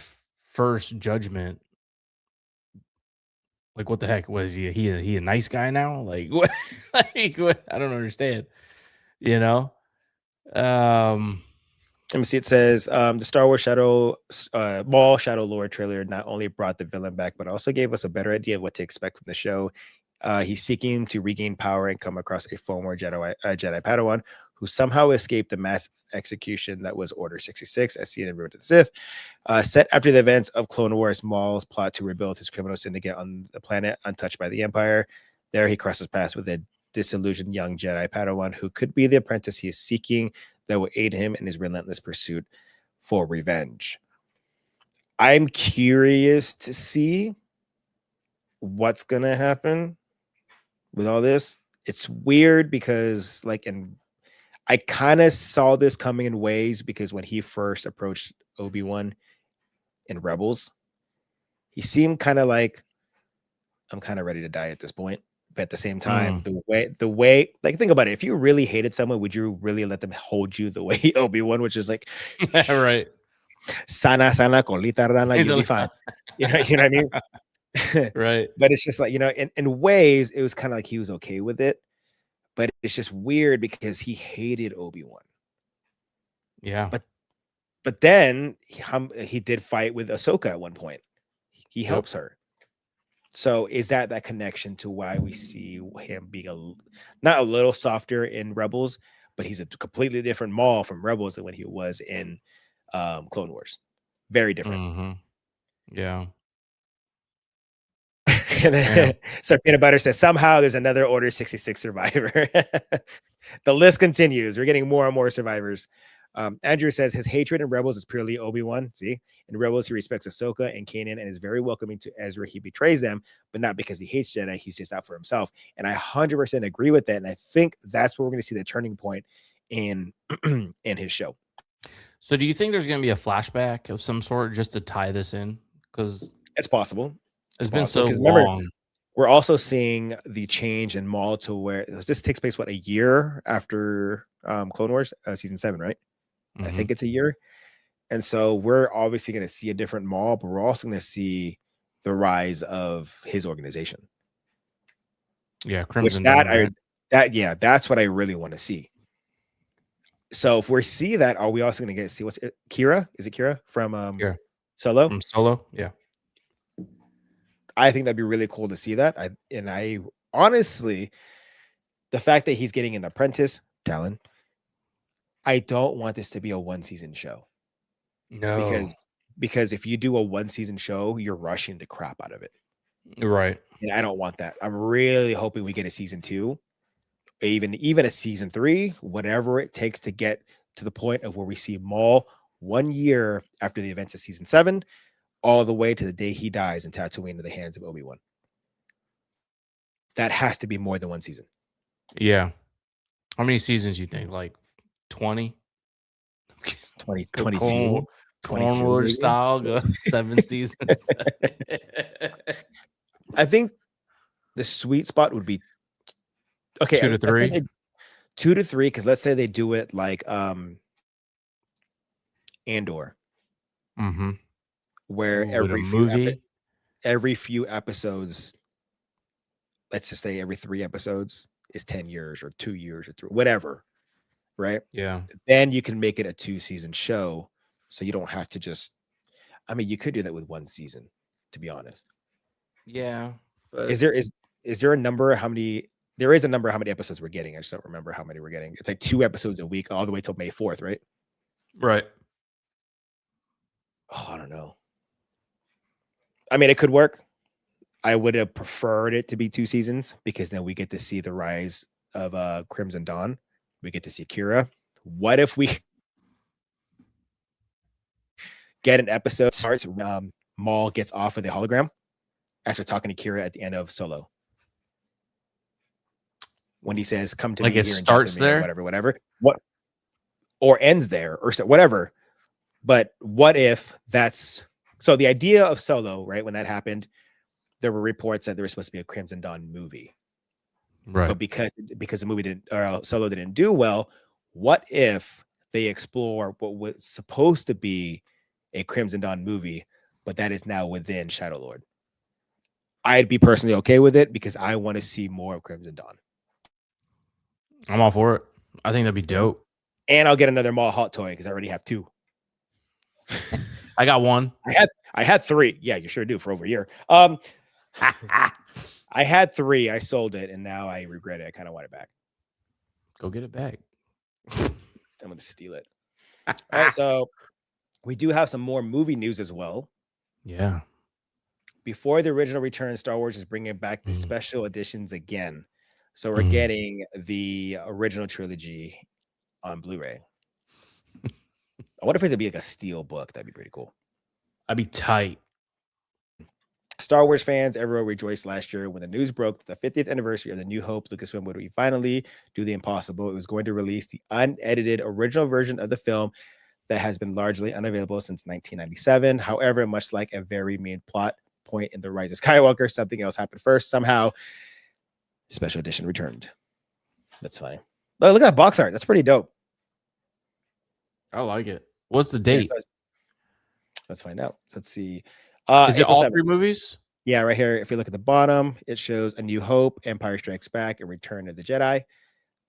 S1: first judgment, like, what the heck was he? He a nice guy now? Like, what? Like, what? I don't understand. You know.
S2: Let me see. It says the Star Wars Maul Shadow Lord trailer not only brought the villain back, but also gave us a better idea of what to expect from the show. He's seeking to regain power and come across a former Jedi Padawan who somehow escaped the mass execution that was Order 66, as seen in Road to the Sith. Set after the events of Clone Wars, Maul's plot to rebuild his criminal syndicate on the planet untouched by the Empire. There he crosses paths with a disillusioned young Jedi Padawan who could be the apprentice he is seeking that will aid him in his relentless pursuit for revenge. I'm curious to see what's going to happen with all this. It's weird because I kind of saw this coming in ways because when he first approached Obi-Wan in Rebels, he seemed kind of like, I'm kind of ready to die at this point. But at the same time, the way, like, think about it. If you really hated someone, would you really let them hold you the way Obi-Wan, which is like,
S1: right.
S2: Sana colita rana, you'll be fine. You know what I mean?
S1: Right.
S2: But it's just like, in ways, it was kind of like he was okay with it. But it's just weird because he hated Obi-Wan.
S1: Yeah.
S2: But then he did fight with Ahsoka at one point. He helps her. So is that connection to why we see him being not a little softer in Rebels, but he's a completely different Maul from Rebels than when he was in Clone Wars. Very different.
S1: Yeah.
S2: And then, so Peanut Butter says somehow there's another Order 66 survivor. The list continues. We're getting more and more survivors. Andrew says his hatred in Rebels is purely Obi-Wan. See, in Rebels he respects Ahsoka and Kanan and is very welcoming to Ezra. He betrays them, but not because he hates Jedi. He's just out for himself. And I 100% agree with that. And I think that's where we're going to see the turning point in in his show.
S1: So, do you think there's going to be a flashback of some sort just to tie this in? Because
S2: it's possible.
S1: It's been so long.
S2: We're also seeing the change in Maul to where this takes place, what, a year after Clone Wars, season 7, right? Mm-hmm. I think it's a year. And so we're obviously going to see a different Maul, but we're also going to see the rise of his organization.
S1: Yeah, Crimson
S2: Dawn, that's what I really want to see. So if we see that, are we also going to see what's it? Kira? Is it Kira from Solo?
S1: From Solo, yeah.
S2: I think that'd be really cool to see that. I honestly, the fact that he's getting an apprentice, Talon, I don't want this to be a 1-season show.
S1: No,
S2: because if you do a 1-season show, you're rushing the crap out of it.
S1: Right.
S2: And I don't want that. I'm really hoping we get a season 2, even a season 3, whatever it takes to get to the point of where we see Maul 1 year after the events of season 7. All the way to the day he dies in Tatooine in the hands of Obi-Wan. That has to be more than 1 season.
S1: Yeah. How many seasons you think? Like 20?
S2: 22?
S1: Clone Wars style, go 7 seasons.
S2: I think the sweet spot would be
S1: 2 to 3.
S2: 2 to 3, because let's say they do it like Andor.
S1: Mm-hmm.
S2: Where every few episodes, let's just say every 3 episodes is 10 years or 2 years or 3, whatever, right?
S1: Yeah. Then
S2: you can make it a 2-season show, so you don't have to just. I mean, you could do that with 1 season, to be honest.
S1: Yeah.
S2: But is there a number how many? There is a number how many episodes we're getting. I just don't remember how many we're getting. It's like 2 episodes a week, all the way till May 4th, right?
S1: Right.
S2: Oh, I don't know. I mean, it could work. I would have preferred it to be 2 seasons because then we get to see the rise of Crimson Dawn. We get to see Kira. What if we get an episode starts Maul gets off of the hologram after talking to Kira at the end of Solo? When he says, "Come to me,"
S1: it starts there,
S2: whatever. What or ends there or so, whatever. But what if that's so? The idea of Solo, right? When that happened, there were reports that there was supposed to be a Crimson Dawn movie,
S1: right?
S2: But because the movie didn't, or Solo didn't do well, what if they explore what was supposed to be a Crimson Dawn movie, but that is now within Shadow Lord? I'd be personally okay with it because I want to see more of Crimson Dawn.
S1: I'm all for it. I think that'd be dope.
S2: And I'll get another Maul hot toy because I already have 2.
S1: I got 1.
S2: I had 3. Yeah, you sure do, for over a year. I had 3. I sold it, and now I regret it. I kind of want it back.
S1: Go get it back.
S2: I'm going to steal it. All right, so we do have some more movie news as well.
S1: Yeah.
S2: Before the original return, Star Wars is bringing back the special editions again. So we're getting the original trilogy on Blu-ray. I wonder if it would be like a steel book. That'd be pretty cool.
S1: I'd be tight.
S2: Star Wars fans everywhere rejoiced last year when the news broke that the 50th anniversary of The New Hope, Lucasfilm would finally do the impossible. It was going to release the unedited original version of the film that has been largely unavailable since 1997. However, much like a very main plot point in The Rise of Skywalker, something else happened first. Somehow, special edition returned. That's funny. Oh, look at that box art. That's pretty dope.
S1: I like it. What's the date?
S2: Let's find out. Let's see.
S1: Is it all 7. 3 movies?
S2: Yeah, right here. If you look at the bottom, it shows A New Hope, Empire Strikes Back, and Return of the Jedi.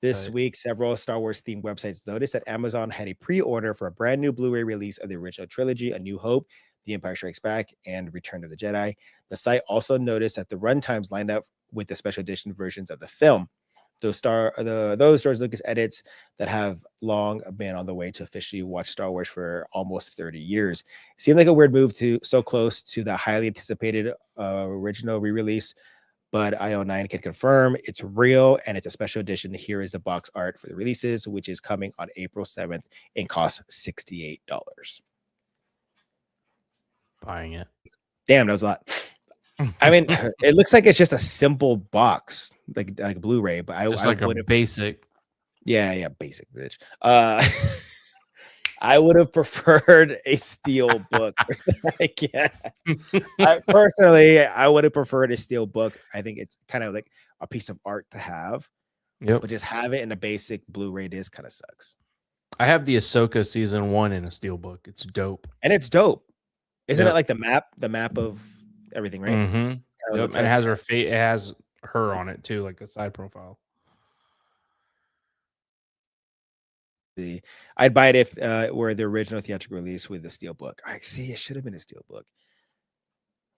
S2: This week, several Star Wars themed websites noticed that Amazon had a pre-order for a brand new Blu-ray release of the original trilogy, A New Hope, The Empire Strikes Back, and Return of the Jedi. The site also noticed that the runtimes lined up with the special edition versions of the film. those George Lucas edits that have long been on the way to officially watch Star Wars for almost 30 years. Seemed like a weird move to so close to the highly anticipated original re-release, but IO9 can confirm it's real and it's a special edition. Here is the box art for the releases, which is coming on April 7th and costs $68.
S1: Buying it.
S2: Damn, that was a lot. I mean, it looks like it's just a simple box, like Blu-ray, but I
S1: like
S2: would
S1: a
S2: have
S1: basic.
S2: Yeah, basic bitch. I would have preferred a steel book. Personally, I would have preferred a steel book. I think it's kind of like a piece of art to have.
S1: Yep.
S2: But just have it in a basic Blu-ray disc kind of sucks.
S1: I have the Ahsoka season 1 in a steel book. It's dope.
S2: And it's dope. Isn't it like the map of everything, right?
S1: Mm-hmm. Yep. And it has it has her on it too, like a side profile.
S2: I'd buy it if were the original theatrical release with the steelbook. I see. It should have been a steelbook.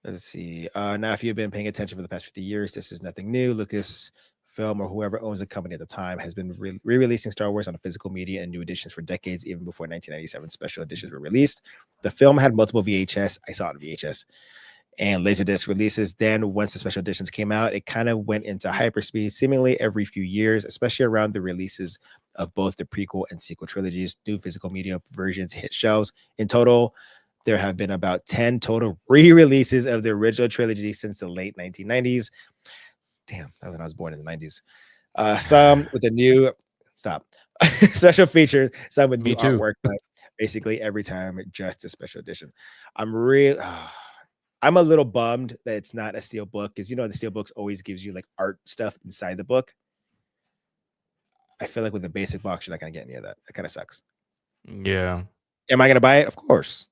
S2: Let's see. Now, if you've been paying attention for the past 50 years, this is nothing new. Lucasfilm or whoever owns the company at the time has been re-releasing Star Wars on physical media and new editions for decades, even before 1997 special editions were released. The film had multiple VHS. I saw it on VHS. And Laserdisc releases. Then, once the special editions came out, it kind of went into hyperspeed seemingly every few years, especially around the releases of both the prequel and sequel trilogies. New physical media versions hit shelves. In total, there have been about 10 total re-releases of the original trilogy since the late 1990s. Damn, that was when I was born in the 90s. Some with a new special features, some with new artwork, but basically every time just a special edition. I'm a little bummed that it's not a steel book because the steel books always gives you like art stuff inside the book. I feel like with the basic box, you're not gonna get any of that. That kind of sucks.
S1: Yeah.
S2: Am I gonna buy it? Of course.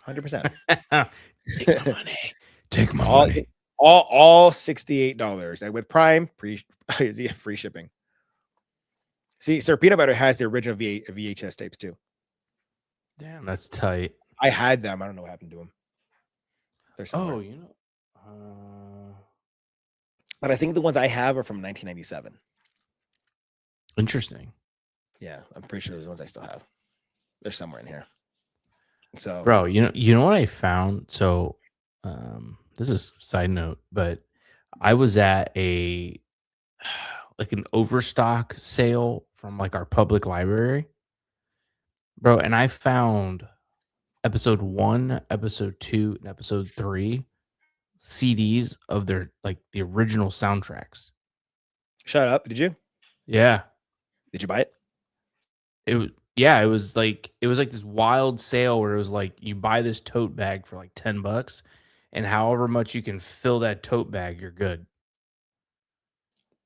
S2: 100%.
S1: Take my money. Take my money.
S2: All $68. And with Prime, free shipping. See, Sir Peanut Butter has the original VHS tapes too.
S1: Damn, that's tight.
S2: I had them. I don't know what happened to them. They're somewhere. But I think the ones I have are from 1997.
S1: Interesting.
S2: Yeah, I'm pretty sure those ones I still have. They're somewhere in here. So,
S1: bro, you know what I found? So, this is a side note, but I was at an overstock sale from like our public library, bro, and I found episode 1, episode 2, and episode 3 CDs of their like the original soundtracks.
S2: Shut up! Did you?
S1: Yeah.
S2: Did you buy it?
S1: It was like this wild sale where it was like you buy this tote bag for like $10, and however much you can fill that tote bag, you're good.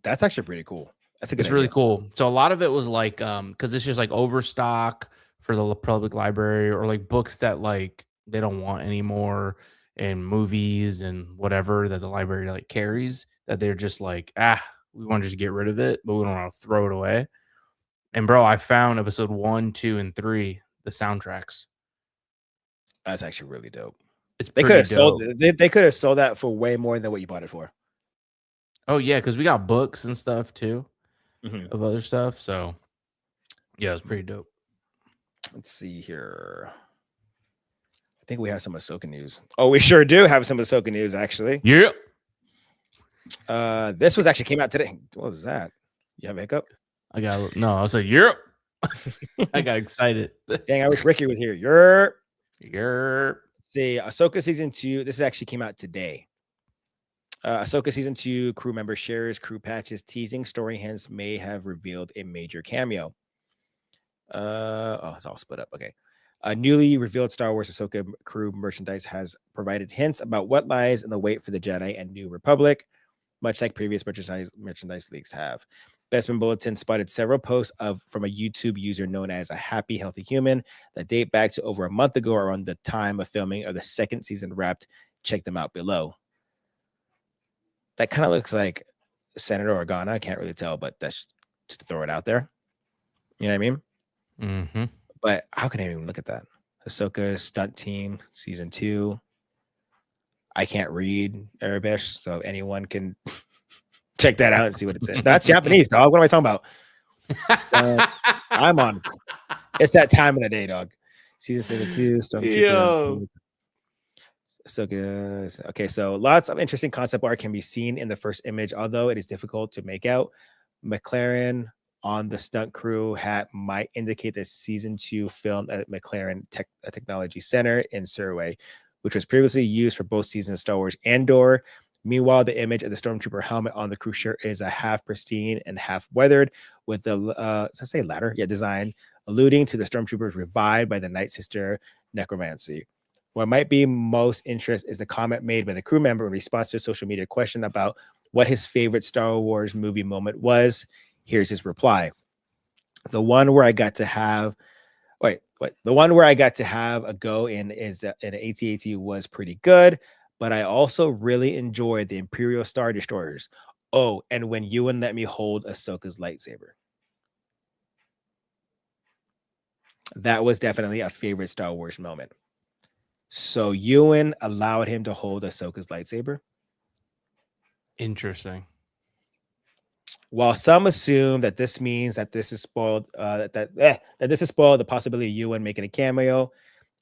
S2: That's actually pretty cool. That's a good.
S1: It's really cool. So a lot of it was like because it's just like overstock for the public library or like books that like they don't want anymore and movies and whatever that the library like carries that they're just like we want to just get rid of it, but we don't want to throw it away. And bro, I found episode 1, 2, and 3, the soundtracks.
S2: That's actually really dope.
S1: They could
S2: have sold that for way more than what you bought it for.
S1: Oh yeah, because we got books and stuff too of other stuff. So yeah, it's pretty dope.
S2: Let's see here. I think we have some Ahsoka news. Oh, we sure do have some Ahsoka news, actually.
S1: Yep.
S2: This was actually came out today. What was that? You have a hiccup?
S1: I was like, Europe. I got excited.
S2: Dang, I wish Ricky was here. Europe.
S1: Let's
S2: see, Ahsoka season 2. This actually came out today. Ahsoka season 2 crew member shares crew patches teasing story hints may have revealed a major cameo. It's all split up. Okay. Newly revealed Star Wars Ahsoka crew merchandise has provided hints about what lies in the wait for the Jedi and New Republic, much like previous merchandise leaks have. Bestman Bulletin spotted several posts from a YouTube user known as a Happy Healthy Human that date back to over a month ago around the time of filming of the second season wrapped. Check them out below. That kind of looks like Senator Organa. I can't really tell, but that's just to throw it out there. You know what I mean?
S1: Mm-hmm.
S2: But how can I even look at that? Ahsoka stunt team season 2. I can't read Arabic, so anyone can Check that out and see what it says. That's Japanese, dog. What am I talking about? I'm on. It's that time of the day, dog. Season 2, Stormtrooper. So good. Okay, so lots of interesting concept art can be seen in the first image, although it is difficult to make out. McLaren on the stunt crew hat might indicate that season 2 filmed at McLaren Technology Center in Surrey, which was previously used for both seasons of Star Wars Andor. Meanwhile, the image of the Stormtrooper helmet on the crew shirt is a half pristine and half weathered, with the does I say ladder? Yeah, design alluding to the Stormtroopers revived by the Night Sister necromancy. What might be most interest is the comment made by the crew member in response to a social media question about what his favorite Star Wars movie moment was. Here's his reply. The one where I got to have the one where I got to have a go in is in AT-AT was pretty good, but I also really enjoyed the Imperial Star Destroyers. Oh, and when Ewan let me hold Ahsoka's lightsaber. That was definitely a favorite Star Wars moment. So Ewan allowed him to hold Ahsoka's lightsaber.
S1: Interesting.
S2: While some assume that this means that this is spoiled, that this is spoiled the possibility of Ewan making a cameo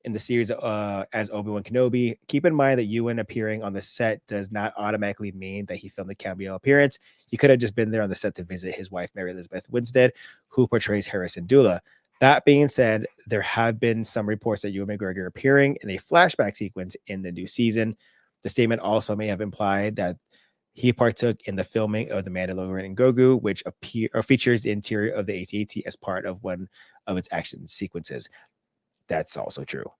S2: in the series as Obi-Wan Kenobi, keep in mind that Ewan appearing on the set does not automatically mean that he filmed a cameo appearance. He could have just been there on the set to visit his wife, Mary Elizabeth Winstead, who portrays Harrison Dula. That being said, there have been some reports that Ewan McGregor appearing in a flashback sequence in the new season. The statement also may have implied that he partook in the filming of The Mandalorian and Grogu, which features the interior of the AT-AT as part of one of its action sequences. That's also true.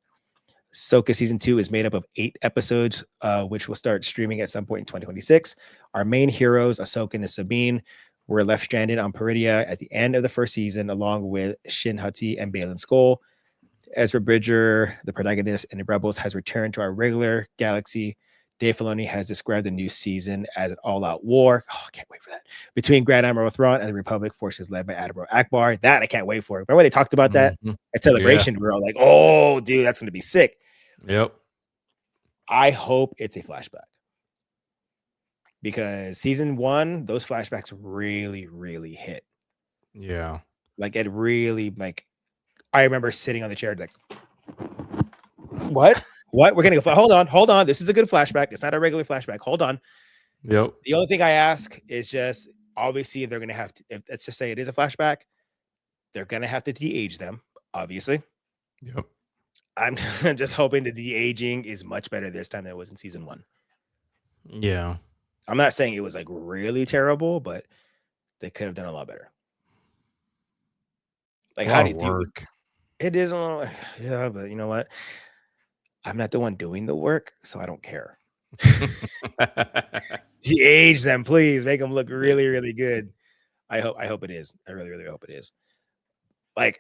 S2: Ahsoka season 2 is made up of 8 episodes, which will start streaming at some point in 2026. Our main heroes, Ahsoka and Sabine, were left stranded on Peridia at the end of the first season, along with Shin Hati and Baylan Skoll. Ezra Bridger, the protagonist in the Rebels, has returned to our regular galaxy. Dave Filoni has described the new season as an all-out war. Oh, I can't wait for that. Between Grand Admiral Thrawn and the Republic forces led by Admiral Akbar. That I can't wait for. Remember when they talked about that at Celebration? Yeah. We were all like, oh, dude, that's going to be sick.
S1: Yep.
S2: I hope it's a flashback. Because season 1, those flashbacks really, really hit.
S1: Yeah.
S2: Like, it really, like, I remember sitting on the chair like, what? We're gonna go. Hold on. This is a good flashback. It's not a regular flashback. Hold on.
S1: Yep.
S2: The only thing I ask is just obviously they're gonna have to. If let's just say it is a flashback, they're gonna have to de-age them. Obviously.
S1: Yep.
S2: I'm just hoping the de-aging is much better this time than it was in season 1.
S1: Yeah.
S2: I'm not saying it was like really terrible, but they could have done a lot better. Like, how do you work? It is a little, yeah, but you know what? I'm not the one doing the work, so I don't care. De-age them, please. Make them look really, really good. I hope it is. I really, really hope it is. Like,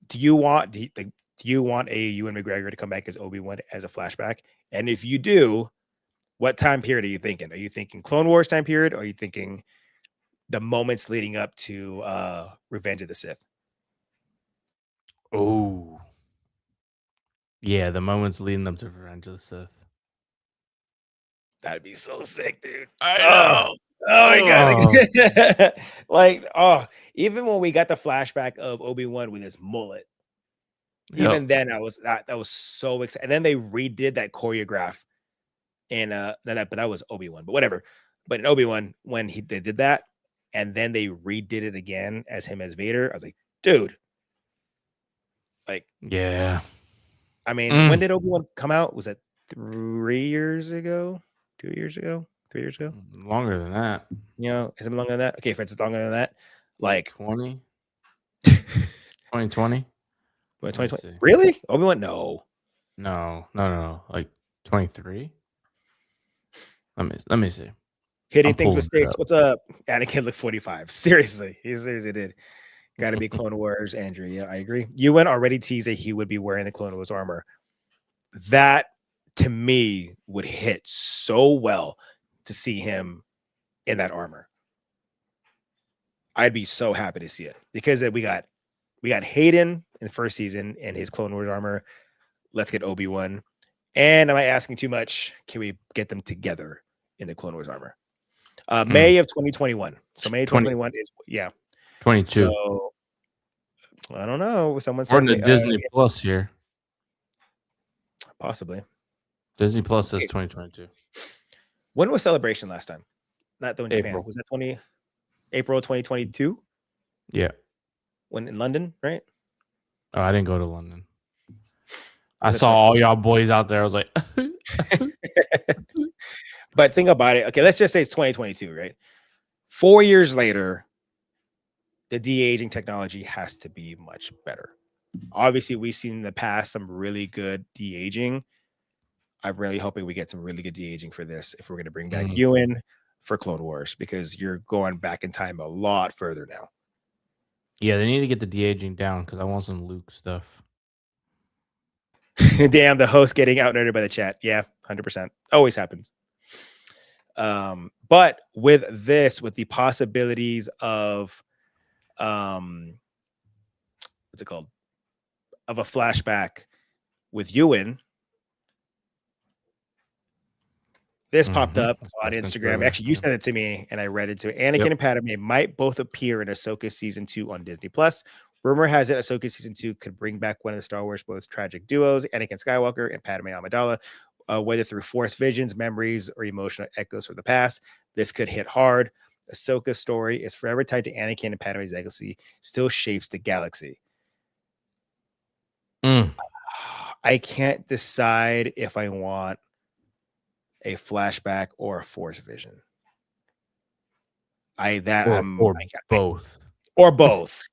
S2: do you want a Ewan McGregor to come back as Obi-Wan as a flashback? And if you do, what time period are you thinking? Are you thinking Clone Wars time period? Or are you thinking the moments leading up to Revenge of the Sith?
S1: Oh. Yeah, the moments leading up to Revenge of the Sith.
S2: That'd be so sick, dude.
S1: I know.
S2: Oh my god. Like, even when we got the flashback of Obi-Wan with his mullet, even then that was so exciting. And then they redid that choreograph in but that was Obi-Wan, but whatever. But in Obi-Wan, when they did that, and then they redid it again as him as Vader, I was like, dude. Like,
S1: yeah.
S2: I mean, when did Obi-Wan come out? Was it 3 years ago? 2 years ago? 3 years ago?
S1: Longer than that.
S2: You know, is it longer than that? Okay, if it's longer than that, like
S1: 20? 2020?
S2: 2020? Really? Obi-Wan? No.
S1: Like 23? Let me see.
S2: Hitting things with sticks. What's up? Anakin looked 45. Seriously. He seriously did. Got to be Clone Wars, Andrew. Yeah, I agree. Ewan already teased that he would be wearing the Clone Wars armor. That, to me, would hit so well to see him in that armor. I'd be so happy to see it because we got Hayden in the first season in his Clone Wars armor. Let's get Obi-Wan. And am I asking too much? Can we get them together in the Clone Wars armor? May of 2021. So May
S1: 20
S2: 2021 is
S1: 22.
S2: So I don't know. Someone said
S1: According to Disney Plus here.
S2: Possibly.
S1: Disney Plus says 2022.
S2: When was Celebration last time? Not the one in Japan.
S1: April.
S2: Was that April 2022?
S1: Yeah.
S2: When in London, right?
S1: Oh, I didn't go to London. I saw all y'all boys out there. I was like,
S2: but think about it. Okay, let's just say it's 2022, right? 4 years later, the de-aging technology has to be much better. Obviously, we've seen in the past some really good de-aging. I'm really hoping we get some really good de-aging for this if we're going to bring back Ewan for Clone Wars, because you're going back in time a lot further now.
S1: Yeah, they need to get the de-aging down because I want some Luke stuff.
S2: Damn, the host getting outnerded by the chat. Yeah, 100%. Always happens. But with this, with the possibilities of what's it called? Of a flashback with Ewan. This popped up on Instagram. Actually, you sent it to me, and I read it to Anakin and Padme might both appear in Ahsoka Season 2 on Disney+. Rumor has it Ahsoka Season 2 could bring back one of the Star Wars both tragic duos, Anakin Skywalker and Padme Amidala, whether through force visions, memories, or emotional echoes from the past. This could hit hard. Ahsoka's story is forever tied to Anakin, and Padme's legacy still shapes the galaxy. I can't decide if I want a flashback or a force vision.
S1: Both.
S2: Or both.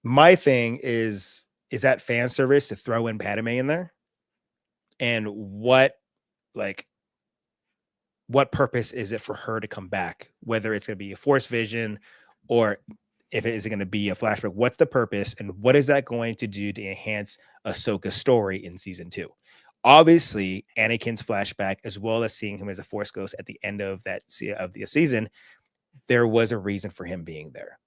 S2: My thing is that fan service to throw in Padme in there? And what purpose is it for her to come back? Whether it's going to be a force vision or if it is going to be a flashback, what's the purpose and what is that going to do to enhance Ahsoka's story in season 2? Obviously, Anakin's flashback, as well as seeing him as a force ghost at the end of the season, there was a reason for him being there.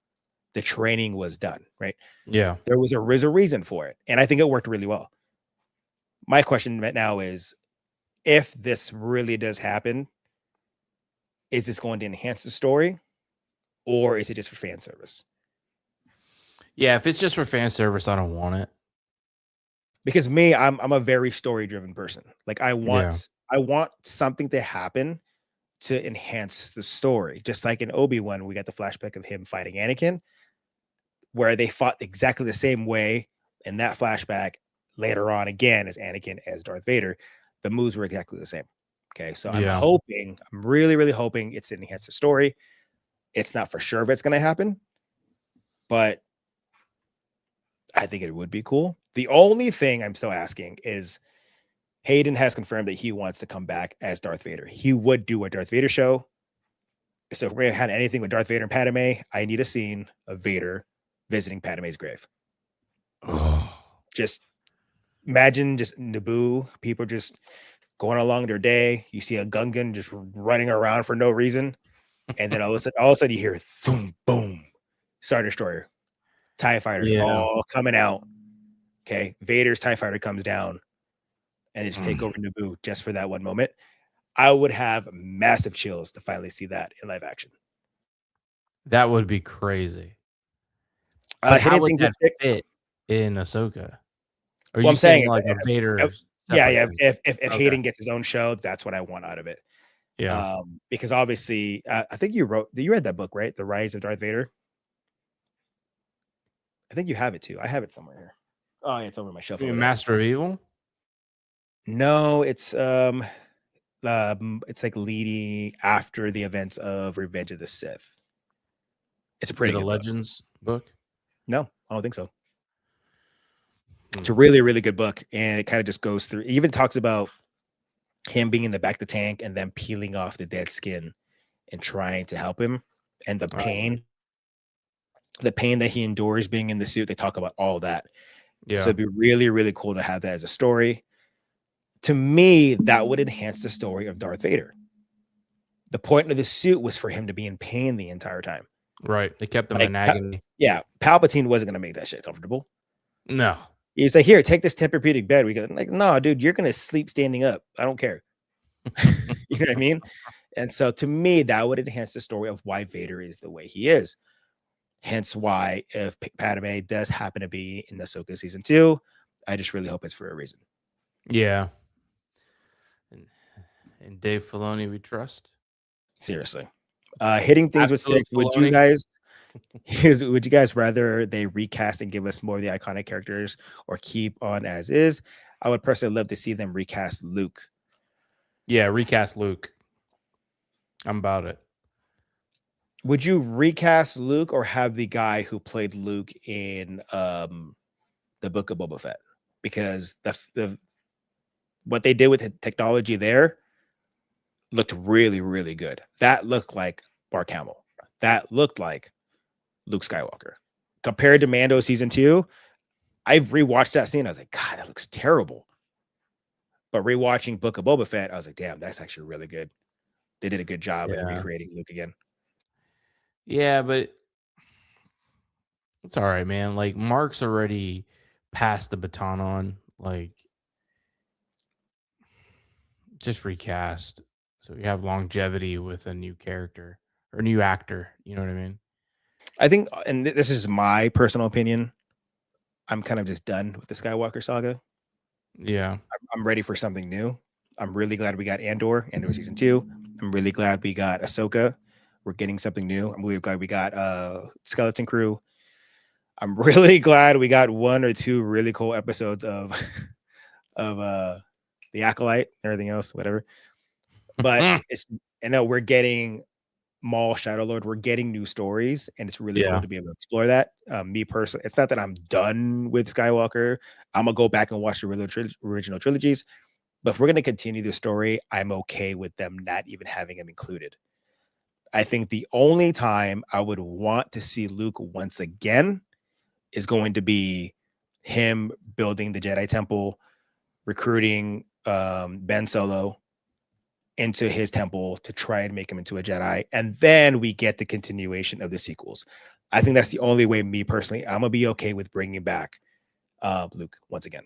S2: The training was done, right?
S1: Yeah.
S2: There was a reason for it. And I think it worked really well. My question right now is, if this really does happen, is this going to enhance the story or is it just for fan service?
S1: Yeah, if it's just for fan service, I don't want it.
S2: Because I'm a very story-driven person. Like I want something to happen to enhance the story. Just like in Obi-Wan, we got the flashback of him fighting Anakin, where they fought exactly the same way in that flashback later on again as Anakin as Darth Vader. The moves were exactly the same. Okay, so I'm really, really hoping it's to enhance the story. It's not for sure if it's going to happen, but I think it would be cool. The only thing I'm still asking is Hayden has confirmed that he wants to come back as Darth Vader. He would do a Darth Vader show. So if we're going to have anything with Darth Vader and Padme, I need a scene of Vader visiting Padme's grave. Just imagine just Naboo, people just going along their day. You see a Gungan just running around for no reason. And then all of a sudden you hear boom, boom, Star Destroyer, TIE fighters all coming out. Okay. Vader's TIE fighter comes down and they just take over Naboo just for that one moment. I would have massive chills to finally see that in live action.
S1: That would be crazy. But how would that fit in Ahsoka? Are you saying like a Vader?
S2: Yeah. If Hayden gets his own show, that's what I want out of it.
S1: Yeah.
S2: Because obviously, I think you read that book, right? The Rise of Darth Vader. I think you have it too. I have it somewhere here. Oh, yeah, it's over my shelf.
S1: Master of Evil?
S2: No, it's like leading after the events of Revenge of the Sith. It's a pretty good
S1: Legends book.
S2: No, I don't think so. It's a really, really good book, and it kind of just goes through. It even talks about him being in the back of the tank and then peeling off the dead skin and trying to help him, and the pain that he endures being in the suit. They talk about all that. Yeah. So it'd be really, really cool to have that as a story. To me, that would enhance the story of Darth Vader. The point of the suit was for him to be in pain the entire time.
S1: Right. They kept him in agony.
S2: Palpatine wasn't going to make that shit comfortable.
S1: No.
S2: He's like, here, take this Tempur-Pedic bed. We go, like, no, dude, you're gonna sleep standing up. I don't care. You know what I mean? And so to me, that would enhance the story of why Vader is the way he is. Hence why if Padme does happen to be in Ahsoka season 2, I just really hope it's for a reason.
S1: Yeah. And Dave Filoni, we trust.
S2: Seriously. Hitting things with
S1: Absolute
S2: sticks. Would you guys rather they recast and give us more of the iconic characters or keep on as is? I would personally love to see them recast Luke.
S1: Yeah, recast Luke. I'm about it.
S2: Would you recast Luke or have the guy who played Luke in the Book of Boba Fett? Because the what they did with the technology there looked really, really good. That looked like Mark Hamill. That looked like Luke Skywalker. Compared to Mando season 2, I've rewatched that scene. I was like, God, that looks terrible. But rewatching Book of Boba Fett, I was like, damn, that's actually really good. They did a good job in recreating Luke again.
S1: Yeah, but it's all right, man. Like Mark's already passed the baton on. Like, just recast so you have longevity with a new character or new actor. You know what I mean?
S2: I think, and this is my personal opinion, I'm kind of just done with the Skywalker saga.
S1: Yeah.
S2: I'm ready for something new. I'm really glad we got Andor season 2. I'm really glad we got Ahsoka. We're getting something new. I'm really glad we got Skeleton Crew. I'm really glad we got 1 or 2 really cool episodes of the Acolyte, everything else, whatever. But I know we're getting Maul, Shadow Lord. We're getting new stories, and it's really cool to be able to explore that. Me personally, it's not that I'm done with Skywalker. I'm gonna go back and watch the original trilogies. But if we're gonna continue the story, I'm okay with them not even having him included. I think the only time I would want to see Luke once again is going to be him building the Jedi Temple, recruiting Ben Solo into his temple to try and make him into a Jedi. And then we get the continuation of the sequels. I think that's the only way, me personally, I'm going to be okay with bringing back Luke once again.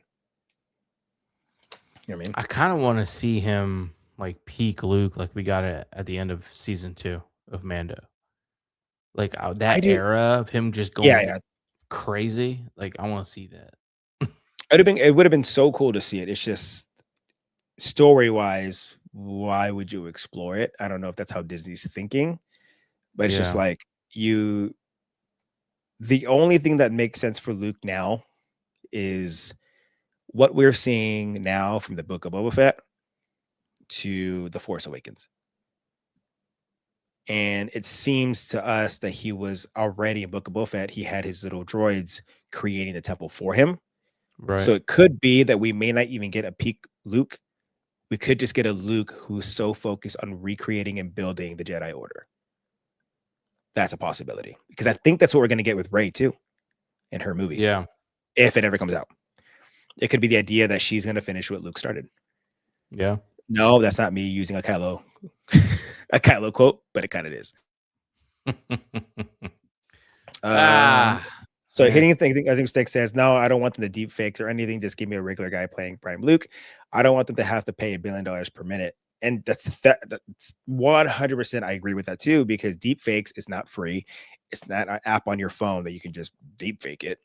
S2: You know what I mean?
S1: I kind of want to see him like peak Luke, like we got it at the end of season 2 of Mando. Like that era of him just going crazy. Like I want to see that.
S2: It would have been so cool to see it. It's just story wise, why would you explore it? I don't know if that's how Disney's thinking, but it's just like the only thing that makes sense for Luke now is what we're seeing now from the Book of Boba Fett to The Force Awakens. And it seems to us that he was already in Book of Boba Fett. He had his little droids creating the temple for him.
S1: Right.
S2: So it could be that we may not even get a peak Luke. We could just get a Luke who's so focused on recreating and building the Jedi Order. That's a possibility. Because I think that's what we're going to get with Rey too in her movie.
S1: Yeah.
S2: If it ever comes out. It could be the idea that she's going to finish what Luke started.
S1: Yeah.
S2: No, that's not me using a Kylo quote, but it kind of is. So hitting thing, I think Stick says, no, I don't want them to deep fakes or anything. Just give me a regular guy playing Prime Luke. I don't want them to have to pay $1 billion per minute. And that's 100%. I agree with that too, because deep fakes is not free. It's not an app on your phone that you can just deep fake it.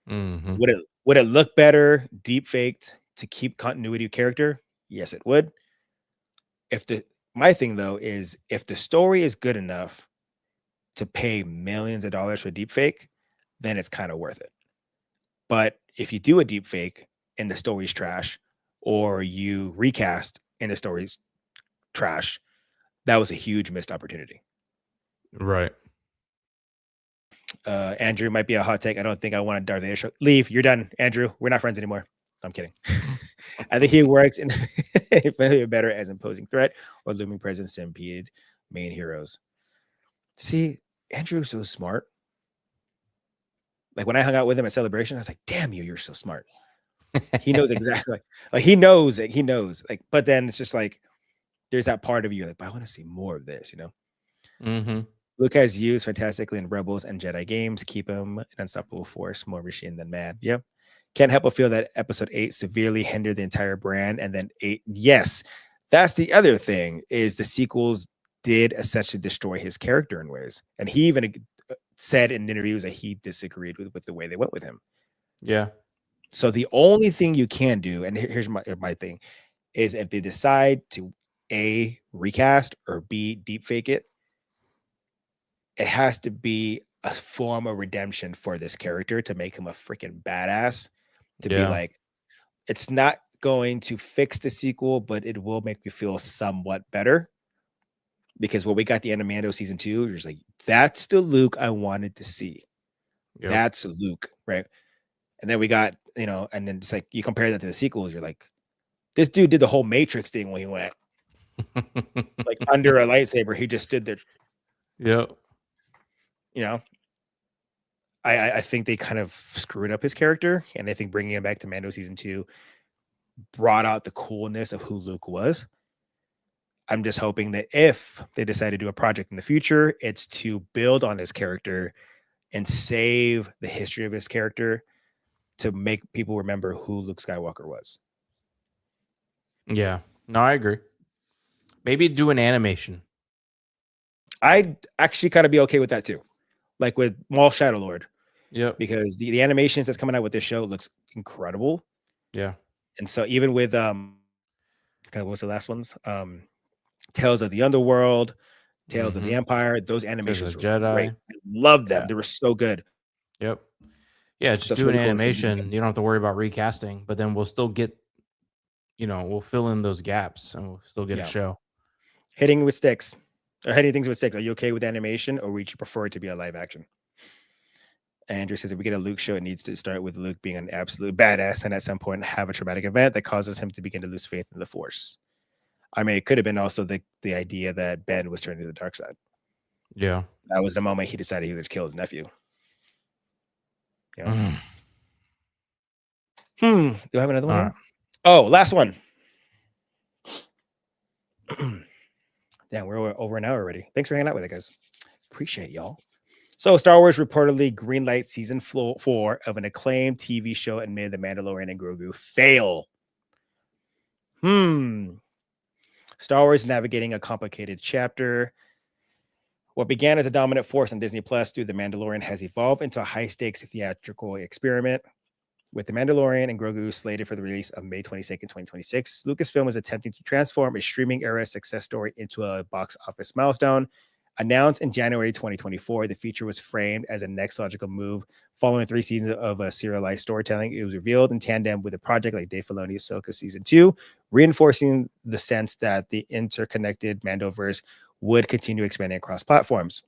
S1: Mm-hmm.
S2: Would it look better deep faked to keep continuity of character? Yes, it would. My thing though is if the story is good enough to pay millions of dollars for deep fake, then it's kind of worth it. But if you do a deep fake and the story's trash, or you recast and the story's trash, that was a huge missed opportunity.
S1: Right.
S2: Andrew might be a hot take. I don't think I want a Darth Vader show. Leave. You're done, Andrew. We're not friends anymore. I'm kidding. I think he works in better as imposing threat or looming presence to impede main heroes. See, Andrew's so smart. Like when I hung out with him at Celebration, I was like, damn you're so smart. He knows exactly. Like he knows it. He knows. Like, but then it's just like there's that part of you like, but I want to see more of this, you know?
S1: Mm-hmm.
S2: Luke has used fantastically in Rebels and Jedi games. Keep him an unstoppable force, more machine than man. Yep. Can't help but feel that episode 8 severely hindered the entire brand. And then 8, yes, that's the other thing, is the sequels did essentially destroy his character in ways. And he even said in interviews that he disagreed with the way they went with him.
S1: Yeah.
S2: So the only thing you can do, and here's my thing, is if they decide to A, recast, or B, deep fake it, it has to be a form of redemption for this character to make him a freaking badass. To be like, it's not going to fix the sequel, but it will make me feel somewhat better. Because when we got the end of Mando season 2, you're just like, that's the Luke I wanted to see.
S1: Yep.
S2: That's Luke, right? And then we got, and then it's like you compare that to the sequels, you're like, this dude did the whole Matrix thing when he went like under a lightsaber. He just stood there.
S1: Yep.
S2: I think they kind of screwed up his character, and I think bringing him back to Mando season 2 brought out the coolness of who Luke was. I'm just hoping that if they decide to do a project in the future, it's to build on his character and save the history of his character to make people remember who Luke Skywalker was.
S1: Yeah. No, I agree. Maybe do an animation.
S2: I'd actually kind of be okay with that too. Like with Maul Shadow Lord.
S1: Yep.
S2: Because the animations that's coming out with this show looks incredible.
S1: Yeah.
S2: And so even with what was the last ones? Tales of the Underworld, Tales of the Empire, those animations were
S1: Jedi.
S2: great. I love them. Yeah. They were so good.
S1: Yep. Yeah, just do an animation. You don't have to worry about recasting, but then we'll still get, we'll fill in those gaps and we'll still get a show.
S2: Hitting things with sticks. Are you okay with animation, or would you prefer it to be a live action? Andrew says if we get a Luke show, it needs to start with Luke being an absolute badass and at some point have a traumatic event that causes him to begin to lose faith in the Force. I mean, it could have been also the idea that Ben was turning to the dark side.
S1: Yeah.
S2: That was the moment he decided he would kill his nephew. Do I have another one? Right. Oh, last one. Damn, we're over an hour already. Thanks for hanging out with it, guys. Appreciate y'all. So Star Wars reportedly greenlight season 4 of an acclaimed TV show and made The Mandalorian and Grogu fail. Star Wars navigating a complicated chapter. What began as a dominant force on Disney Plus through The Mandalorian has evolved into a high-stakes theatrical experiment. With The Mandalorian and Grogu slated for the release of May 22nd, 2026, Lucasfilm is attempting to transform a streaming-era success story into a box office milestone. Announced in January 2024, the feature was framed as a next logical move. Following 3 seasons of a serialized storytelling, it was revealed in tandem with a project like Dave Filoni's Ahsoka Season 2, reinforcing the sense that the interconnected Mandoverse would continue expanding across platforms.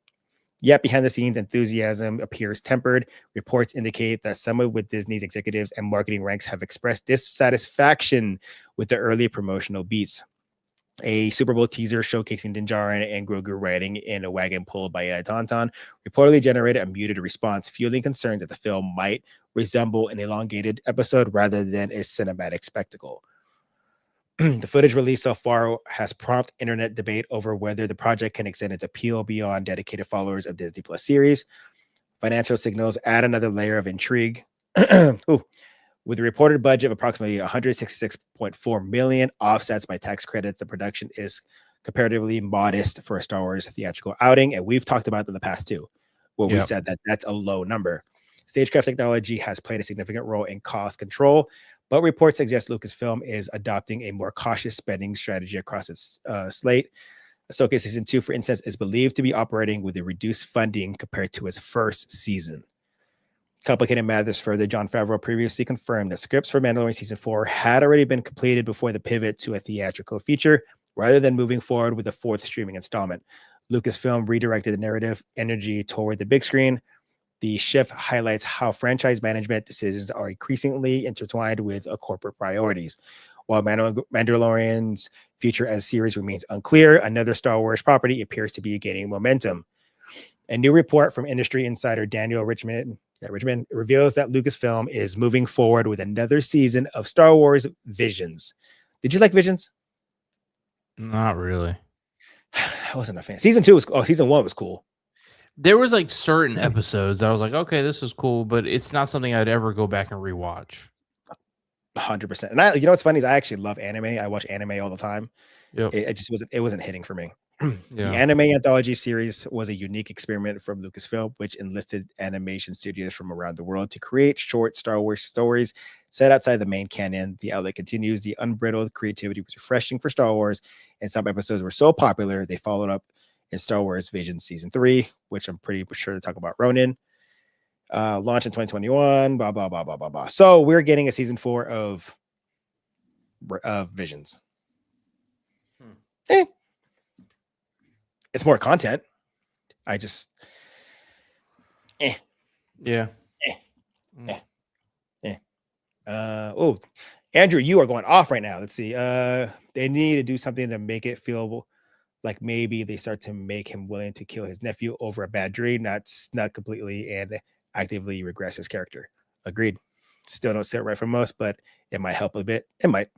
S2: Yet behind the scenes, enthusiasm appears tempered. Reports indicate that some with Disney's executives and marketing ranks have expressed dissatisfaction with the early promotional beats. A Super Bowl teaser showcasing Din Djarin and Grogu riding in a wagon pulled by a tauntaun reportedly generated a muted response, fueling concerns that the film might resemble an elongated episode rather than a cinematic spectacle. The footage released so far has prompted internet debate over whether the project can extend its appeal beyond dedicated followers of Disney Plus series. Financial signals add another layer of intrigue. With a reported budget of approximately $166.4 million, offsets by tax credits, the production is comparatively modest for a Star Wars theatrical outing, and we've talked about it in the past too, where we said that that's a low number. Stagecraft technology has played a significant role in cost control, but reports suggest Lucasfilm is adopting a more cautious spending strategy across its slate. Ahsoka Season 2, for instance, is believed to be operating with a reduced funding compared to its first season. Complicated matters further, Jon Favreau previously confirmed that scripts for Mandalorian Season 4 had already been completed before the pivot to a theatrical feature, rather than moving forward with a 4th streaming installment. Lucasfilm redirected the narrative energy toward the big screen. The shift highlights how franchise management decisions are increasingly intertwined with corporate priorities. While Mandalorian's future as series remains unclear, another Star Wars property appears to be gaining momentum. A new report from industry insider Daniel Richmond reveals that Lucasfilm is moving forward with another season of Star Wars Visions. Did you like Visions?
S1: Not really.
S2: I wasn't a fan. Season 1 was cool.
S1: There was like certain episodes that I was like, okay, this is cool, but it's not something I'd ever go back and rewatch.
S2: 100%. And you know what's funny is I actually love anime. I watch anime all the time.
S1: Yep.
S2: It just wasn't hitting for me. The
S1: Yeah.
S2: anime anthology series was a unique experiment from Lucasfilm, which enlisted animation studios from around the world to create short Star Wars stories set outside the main canon. The outlet continues. The unbridled creativity was refreshing for Star Wars, and some episodes were so popular they followed up in Star Wars Visions Season 3, which I'm pretty sure to talk about Ronin. Launch in 2021, blah, blah, blah, blah, blah, blah. So we're getting a season 4 of Visions. It's more content. I just
S1: Yeah.
S2: Oh, Andrew, you are going off right now. Let's see. They need to do something to make it feel like maybe they start to make him willing to kill his nephew over a bad dream, not completely and actively regress his character. Agreed. Still don't sit right for most, but it might help a bit. It might.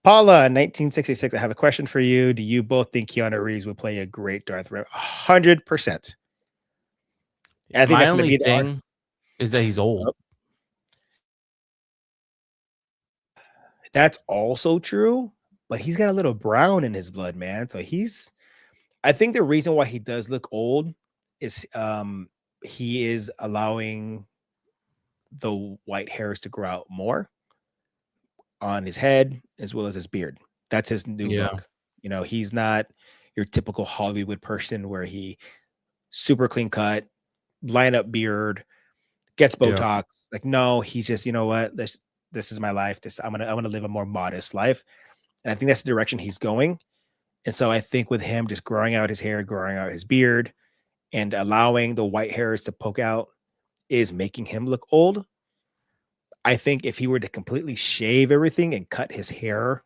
S2: Paula, 1966. I have a question for you. Do you both think Keanu Reeves would play a great Darth Vader? 100%. I think
S1: My
S2: that's
S1: only
S2: be the
S1: thing is that he's old.
S2: That's also true, but he's got a little brown in his blood, man. So I think the reason why he does look old is he is allowing the white hairs to grow out more on his head as well as his beard. That's his new look. You know, he's not your typical Hollywood person where he super clean cut, line up beard, gets Botox. Like, no, he's just, you know what? This is my life. I'm gonna live a more modest life. And I think that's the direction he's going. And so I think with him just growing out his hair, growing out his beard, and allowing the white hairs to poke out is making him look old. I think if he were to completely shave everything and cut his hair,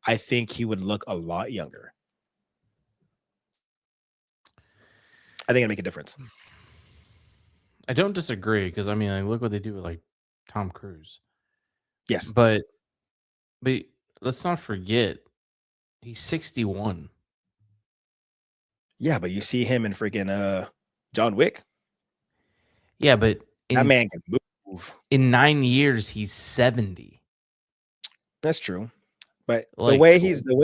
S2: I think he would look a lot younger. I think it'd make a difference.
S1: I don't disagree because I mean, like, look what they do with like Tom Cruise.
S2: Yes,
S1: but let's not forget he's 61.
S2: Yeah, but you see him in freaking John Wick.
S1: Yeah, but
S2: that man can move.
S1: In 9 years, he's 70.
S2: That's true. But like, the way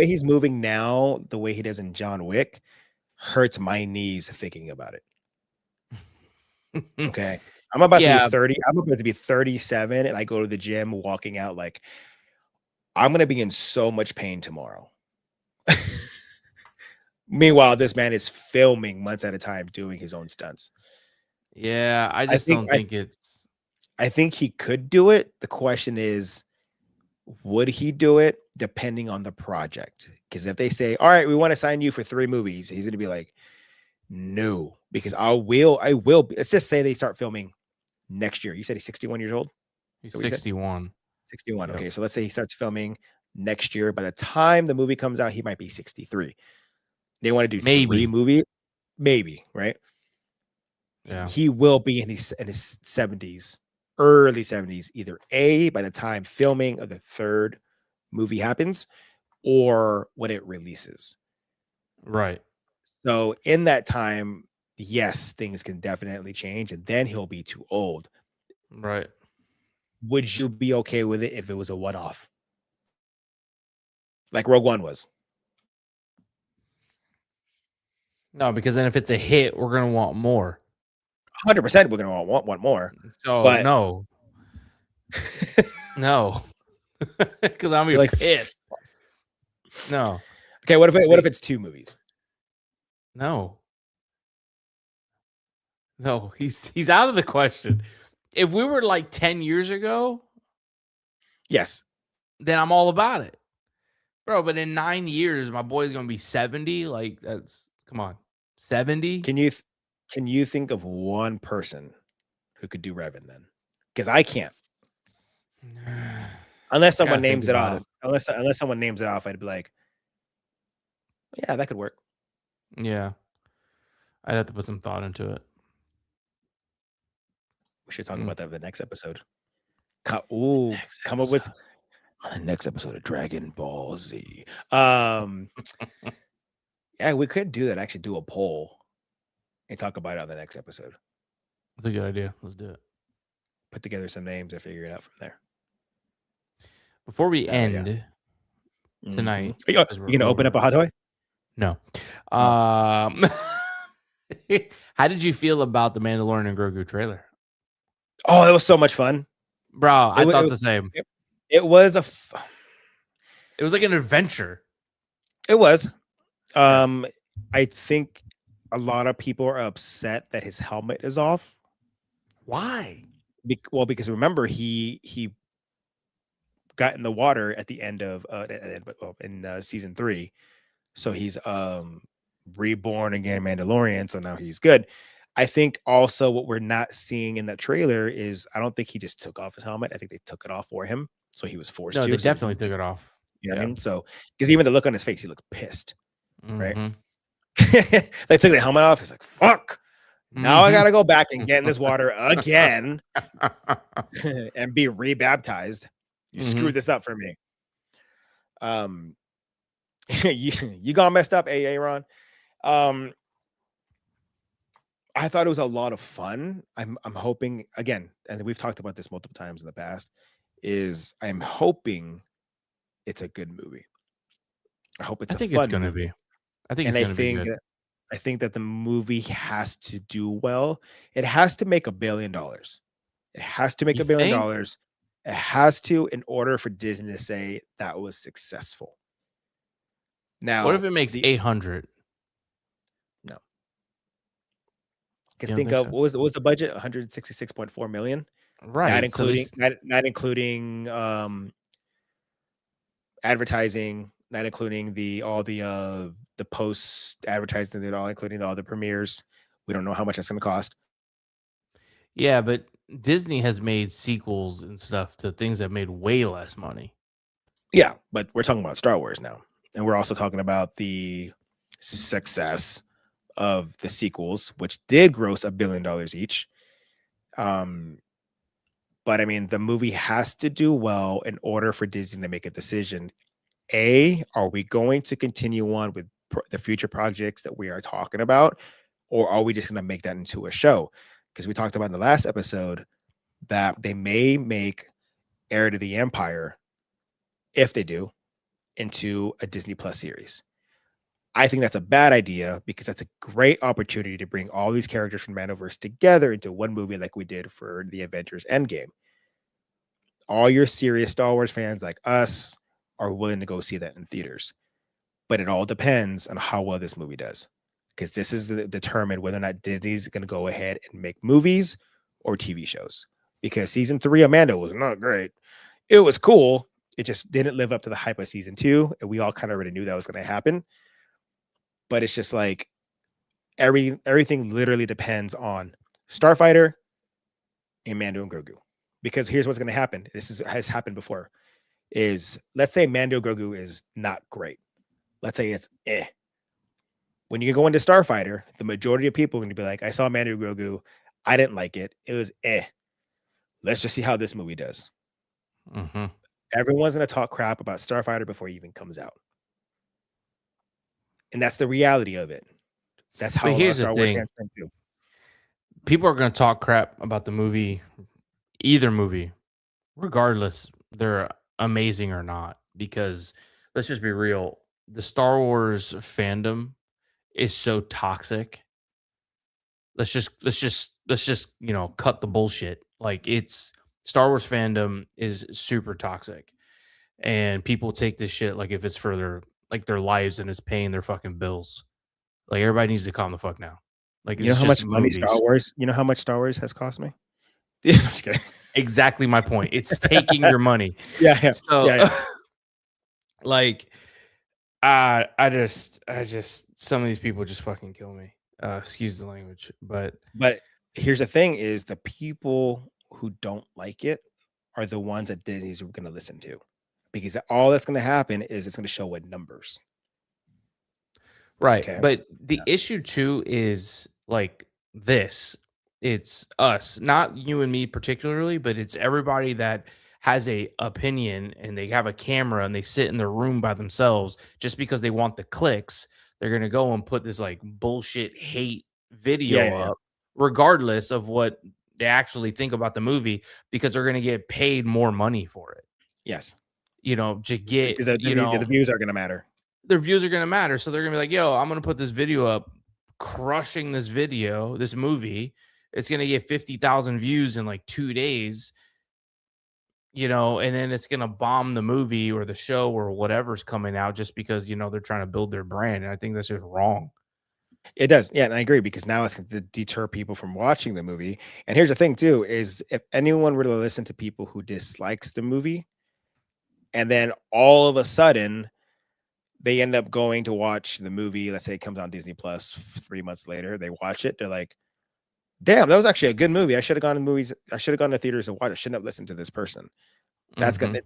S2: he's moving now, the way he does in John Wick, hurts my knees thinking about it. Okay. I'm about to be 30. I'm about to be 37 and I go to the gym walking out like I'm going to be in so much pain tomorrow. Meanwhile, this man is filming months at a time doing his own stunts.
S1: Yeah, I don't think it's.
S2: I think he could do it. The question is, would he do it depending on the project? Because if they say, all right, we want to sign you for 3 movies, he's going to be like, no, because I will. Let's just say they start filming next year. You said he's 61 years old?
S1: He's 61.
S2: 61. Yep. Okay. So let's say he starts filming next year. By the time the movie comes out, he might be 63. They want to do 3 movies. Maybe, right?
S1: Yeah.
S2: He will be in his 70s, early 70s, either A, by the time filming of the 3rd movie happens, or when it releases.
S1: Right.
S2: So in that time, yes, things can definitely change, and then he'll be too old.
S1: Right.
S2: Would you be okay with it if it was a one-off? Like Rogue One was?
S1: No, because then if it's a hit, we're going to want more.
S2: 100% we're going to want more.
S1: So,
S2: but
S1: no. No. Because I'm like, pissed. No.
S2: Okay, what if it's 2 movies?
S1: No. No, he's out of the question. If we were like 10 years ago,
S2: yes,
S1: then I'm all about it. Bro, but in 9 years, my boy's going to be 70. Like, that's, come on, 70?
S2: Can you think of one person who could do Revan then? Because I can't. Unless someone names it off. Unless someone names it off, I'd be like, yeah, that could work.
S1: Yeah. I'd have to put some thought into it.
S2: We should talk about that in the next episode. Come up with on the next episode of Dragon Ball Z. Yeah, we could do that. Actually, do a poll and talk about it on the next episode.
S1: That's a good idea. Let's do it.
S2: Put together some names and figure it out from there.
S1: Before we
S2: Hell yeah.
S1: end
S2: Mhm.
S1: tonight,
S2: You
S1: because
S2: you gonna open up a hot toy?
S1: no.
S2: Oh.
S1: Um, how did you feel about the Mandalorian and Grogu trailer,
S2: Oh, it was so much fun.
S1: bro?
S2: It
S1: I
S2: wa it
S1: thought
S2: was
S1: the same.
S2: it it was a f
S1: It was like an adventure.
S2: it was.
S1: Yeah.
S2: I think a lot of people are upset that his helmet is off.
S1: Why?
S2: Well, because remember he got in the water at the end of in season 3. So he's reborn again Mandalorian, so now he's good. I think also what we're not seeing in that trailer is I don't think he just took off his helmet. I think they took it off for him. So he was forced
S1: No, they
S2: to. So
S1: definitely took it off.
S2: you know what I
S1: Yeah.
S2: mean? So because even the look on his face, he looked pissed, right?
S1: Mhm.
S2: They took the helmet off. He's like, fuck. Now I
S1: Mhm.
S2: gotta go back and get in this water again and be rebaptized. You screwed
S1: Mhm.
S2: this up for me. Um, you got messed up, Aaron. Um, I thought it was a lot of fun. I'm hoping again, and we've talked about this multiple times in the past. Is I'm hoping it's a good movie. I hope it's
S1: I
S2: a
S1: think it's
S2: fun
S1: gonna be.
S2: movie,
S1: I think
S2: and
S1: it's gonna be good.
S2: I think that the movie has to do well. It has to make $1 billion. It has to make
S1: You think?
S2: $1 billion. It has to, in order for Disney to say that was successful.
S1: What
S2: Now,
S1: if it makes
S2: the
S1: 800?
S2: no,
S1: You
S2: because
S1: don't
S2: think
S1: think
S2: of
S1: so?
S2: what was the budget? 166.4 million, not
S1: Right. So
S2: including
S1: these
S2: not including advertising, not including the post advertising, it all including all the premieres. We don't know how much that's going to cost.
S1: yeah, but Disney has made sequels and stuff to things that made way less money.
S2: Yeah, but we're talking about Star Wars now, and we're also talking about the success of the sequels, which did gross $1 billion each. Um, but I mean, the movie has to do well in order for Disney to make a decision. Are we going to continue on with the future projects that we are talking about, or are we just going to make that into a show? Because we talked about in the last episode that they may make Heir to the Empire, if they do, into a Disney Plus series. I think that's a bad idea because that's a great opportunity to bring all these characters from Mandoverse together into one movie like we did for the Avengers Endgame. All your serious Star Wars fans like us are willing to go see that in theaters. But it all depends on how well this movie does. Because this is to determine whether or not Disney's going to go ahead and make movies or TV shows. Because season 3 of Mando was not great. It was cool. It just didn't live up to the hype of season 2. And we all kind of already knew that was going to happen. But it's just like everything literally depends on Starfighter and Mando and Grogu. Because here's what's going to happen. Has happened before. Is let's say Mando Grogu is not great. Let's say it's eh. When you go into Starfighter, the majority of people are going to be like, I saw Mando Grogu. I didn't like it. It was eh. Let's just see how this movie does.
S1: Mhm.
S2: Everyone's going to talk crap about Starfighter before it even comes out. And that's the reality of it. That's
S1: But
S2: how a lot of
S1: here's the
S2: Star Wars
S1: thing.
S2: fans think too.
S1: People are gonna talk crap about the movie, either movie, regardless they're amazing or not. Because let's just be real, the Star Wars fandom is so toxic. Let's just cut the bullshit. Like it's Star Wars fandom is super toxic. And people take this shit like if it's for their lives and it's paying their fucking bills. Like everybody needs to calm the fuck down. Like
S2: You know
S1: it's
S2: how
S1: just
S2: much money
S1: movies.
S2: Star Wars has cost me? I'm just kidding.
S1: Exactly my point. It's taking your money.
S2: Yeah, yeah,
S1: So
S2: yeah, yeah.
S1: like I just some of these people just fucking kill me. Excuse the language, but
S2: But here's the thing: is the people who don't like it are the ones that Disney's going to listen to, because all that's going to happen is it's going to show with numbers.
S1: right.
S2: Okay.
S1: But the issue too is like this. It's us, not you and me particularly, but it's everybody that has a opinion and they have a camera and they sit in their room by themselves just because they want the clicks. They're gonna go and put this like bullshit hate
S2: Yeah,
S1: video
S2: yeah, yeah.
S1: up, regardless of what they actually think about the movie, because they're gonna get paid more money for it.
S2: Yes.
S1: to get,
S2: because the views are going to matter.
S1: Their views are going to matter. So they're going to be like, yo, I'm going to put this video up, crushing this movie. It's going to get 50,000 views in like 2 days, and then it's going to bomb the movie or the show or whatever's coming out just because, they're trying to build their brand. And I think that's just wrong.
S2: It does. Yeah. And I agree, because now it's going to deter people from watching the movie. And here's the thing too, is if anyone were to listen to people who dislikes the movie, and then all of a sudden they end up going to watch the movie, let's say it comes on Disney Plus 3 months later, they watch it, they're like, damn, that was actually a good movie. I should have gone to movies. I should have gone to theaters to watch it. I shouldn't have listened to this person. That's gonna,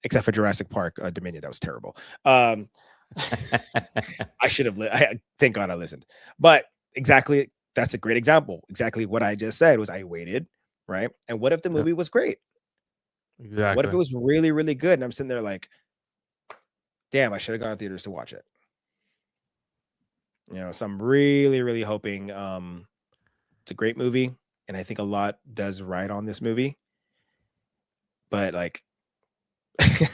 S2: except for Jurassic Park Dominion, that was terrible. I should have. Thank God I listened. But exactly, that's a great example. Exactly what I just said was I waited, right? And what if the movie was great?
S1: Exactly.
S2: What if it was really, really good? And I'm sitting there like, damn, I should have gone to theaters to watch it. So I'm really, really hoping it's a great movie, and I think a lot does right on this movie. But like,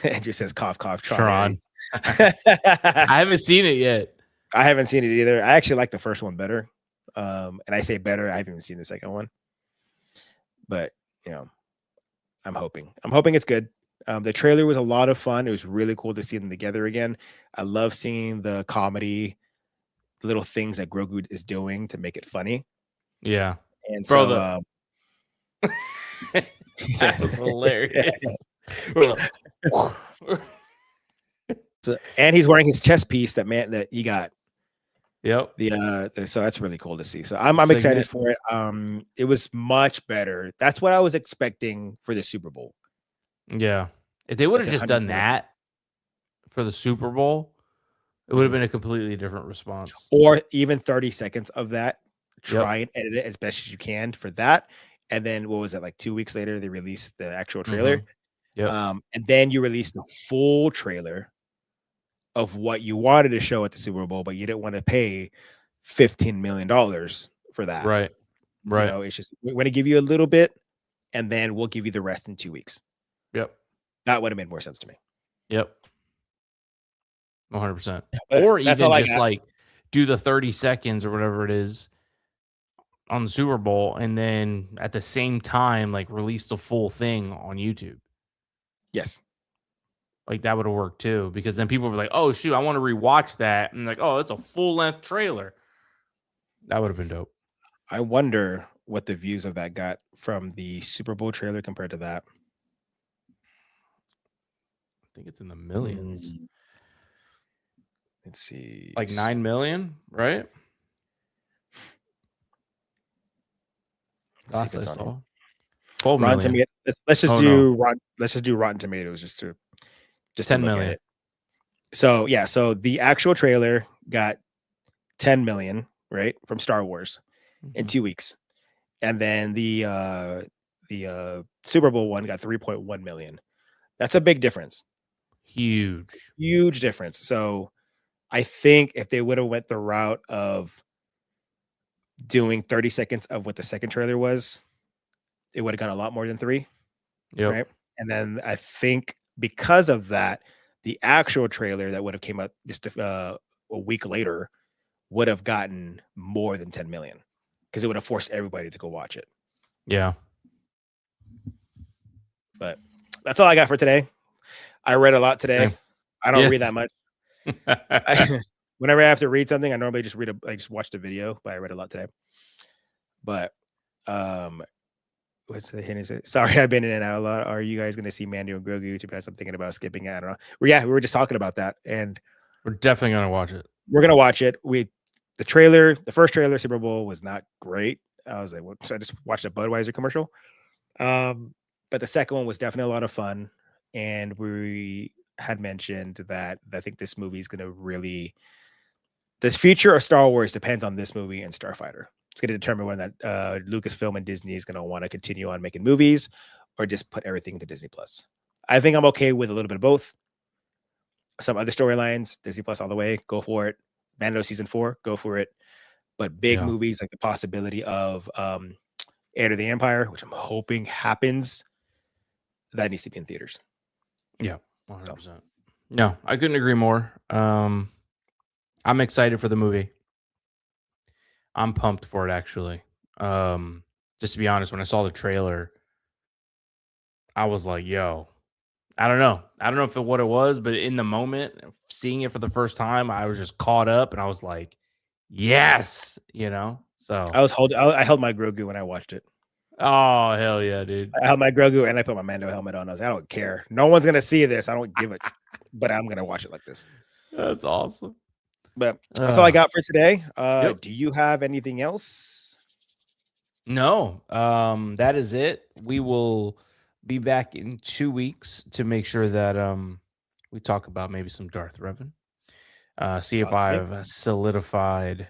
S2: Andrew says, cough, cough, Tron.
S1: I haven't seen it yet.
S2: I haven't seen it either. I actually like the first one better. And I say better, I haven't even seen the second one. But I'm hoping it's good. The trailer was a lot of fun. It was really cool to see them together again. I love seeing the comedy, the little things that Grogu is doing to make it funny.
S1: Yeah.
S2: And
S1: that
S2: was
S1: hilarious.
S2: So, and he's wearing his chest piece that he got.
S1: Yep.
S2: So that's really cool to see. So I'm excited for it. It was much better. That's what I was expecting for the Super Bowl.
S1: Yeah. If they would have just done that for the Super Bowl, it would have been a completely different response.
S2: Or even 30 seconds of that. Try and edit it as best as you can for that. And then what was it, like 2 weeks later, they released the actual trailer. And then you released the full trailer of what you wanted to show at the Super Bowl, but you didn't want to pay $15 million for that.
S1: Right.
S2: It's just, we're going to give you a little bit, and then we'll give you the rest in 2 weeks.
S1: Yep.
S2: That would have made more sense to me.
S1: Yep. 100%. Or even just like do the 30 seconds or whatever it is on the Super Bowl, and then at the same time, like release the full thing on YouTube.
S2: Yes.
S1: Like that would have worked too, because then people were like, oh shoot, I want to rewatch that. And like, oh, it's a full length trailer. That would have been dope.
S2: I wonder what the views of that got from the Super Bowl trailer compared to that.
S1: I think it's in the millions.
S2: Let's see.
S1: Like 9 million, right? Last I saw. 12 million.
S2: Let's just do Rotten Tomatoes just to
S1: 10 million.
S2: So yeah, so the actual trailer got 10 million, right, from Star Wars in 2 weeks. And then the Super Bowl one got 3.1 million. That's a big difference. Huge difference. So I think if they would have went the route of doing 30 seconds of what the second trailer was, it would have gone a lot more than 3.
S1: Yep.
S2: Right. And then I think because of that, the actual trailer that would have came out just a week later would have gotten more than 10 million, because it would have forced everybody to go watch it.
S1: Yeah.
S2: But that's all I got for today. I read a lot today. I don't read that much. Whenever I have to read something, I normally just I just watch the video, but I read a lot today. But what's the hint? Is it? Sorry, I've been in and out a lot. Are you guys going to see Mando and Grogu? To be honest, I'm thinking about skipping it. I don't know. We were just talking about that, and
S1: we're definitely going to watch it.
S2: We're going to watch it. The first trailer, Super Bowl, was not great. I was like, what? So I just watched a Budweiser commercial. But the second one was definitely a lot of fun, and we had mentioned that I think this movie is going to really. The future of Star Wars depends on this movie and Starfighter. It's going to determine whether that Lucasfilm and Disney is going to want to continue on making movies or just put everything into Disney Plus. I think I'm okay with a little bit of both. Some other storylines, Disney Plus all the way, go for it. Mando season 4, go for it. But big movies, like the possibility of Heir to the Empire, which I'm hoping happens, that needs to be in theaters.
S1: Yeah,
S2: So
S1: 100%. No, I couldn't agree more. I'm excited for the movie. I'm pumped for it actually. Um, just to be honest, when I saw the trailer, I was like, "Yo, I don't know. I don't know if what it was, but in the moment, seeing it for the first time, I was just caught up, and I was like, yes, you know. So,
S2: I held my Grogu when I watched it.
S1: oh hell yeah, dude.
S2: I held my Grogu and I put my Mando helmet on. I was like, I don't care. No one's gonna see this. I don't give it, but I'm gonna watch it like this.
S1: That's awesome.
S2: But that's all I got for today.
S1: Yep.
S2: Do you have anything else?
S1: No, that is it. We will be back in 2 weeks to make sure that we talk about maybe some Darth Revan. See if
S2: Possibly.
S1: I've solidified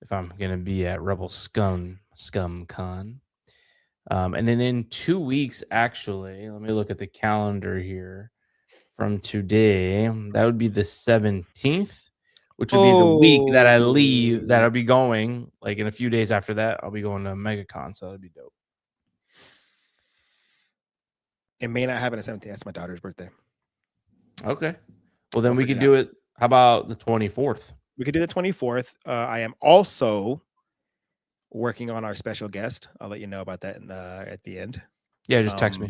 S1: if I'm gonna be at Rebel Scum Con. And then in 2 weeks, actually, let me look at the calendar here from today. That would be the 17th, which would be the week that I leave, that
S2: Oh,
S1: I'll be going. Like in a few days after that, I'll be going to Megacon. So that'd be dope.
S2: it may not happen at 17. That's my daughter's birthday.
S1: Okay. Well, then
S2: We'll
S1: we
S2: figure
S1: could
S2: it
S1: do
S2: out.
S1: it. How about the 24th?
S2: We could do the 24th. I am also working on our special guest. I'll let you know about that at the end.
S1: Yeah, just text me.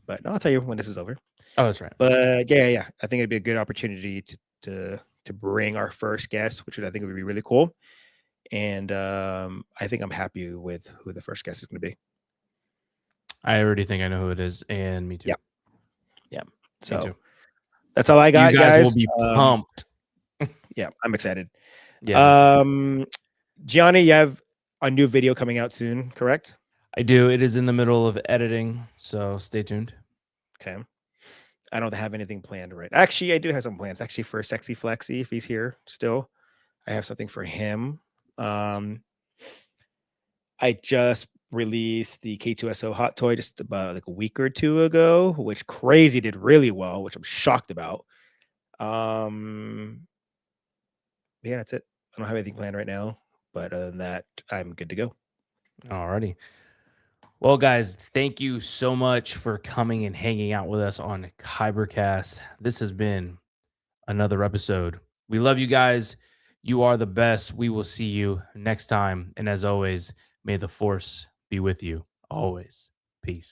S2: But no, I'll tell you when this is over.
S1: Oh, that's right.
S2: But yeah. I think it'd be a good opportunity to bring our first guest, which I think would be really cool. And I think I'm happy with who the first guest is going to be.
S1: I already think I know who it is, and me too.
S2: Yeah.
S1: Me
S2: So
S1: too.
S2: that's all I got,
S1: You guys
S2: guys.
S1: will be pumped.
S2: Yeah, I'm excited.
S1: Yeah.
S2: Gianni, you have a new video coming out soon, correct?
S1: I do. It is in the middle of editing, so stay tuned.
S2: Okay. I don't have anything planned right. Actually, I do have some plans. Actually, for Sexy Flexy, if he's here still, I have something for him. I just released the K2SO hot toy just about like a week or two ago, which crazy did really well, which I'm shocked about. Yeah, that's it. I don't have anything planned right now, but other than that, I'm good to go.
S1: Alrighty. Well, guys, thank you so much for coming and hanging out with us on Kyber Cast. This has been another episode. We love you guys. You are the best. We will see you next time. And as always, may the force be with you always. Peace.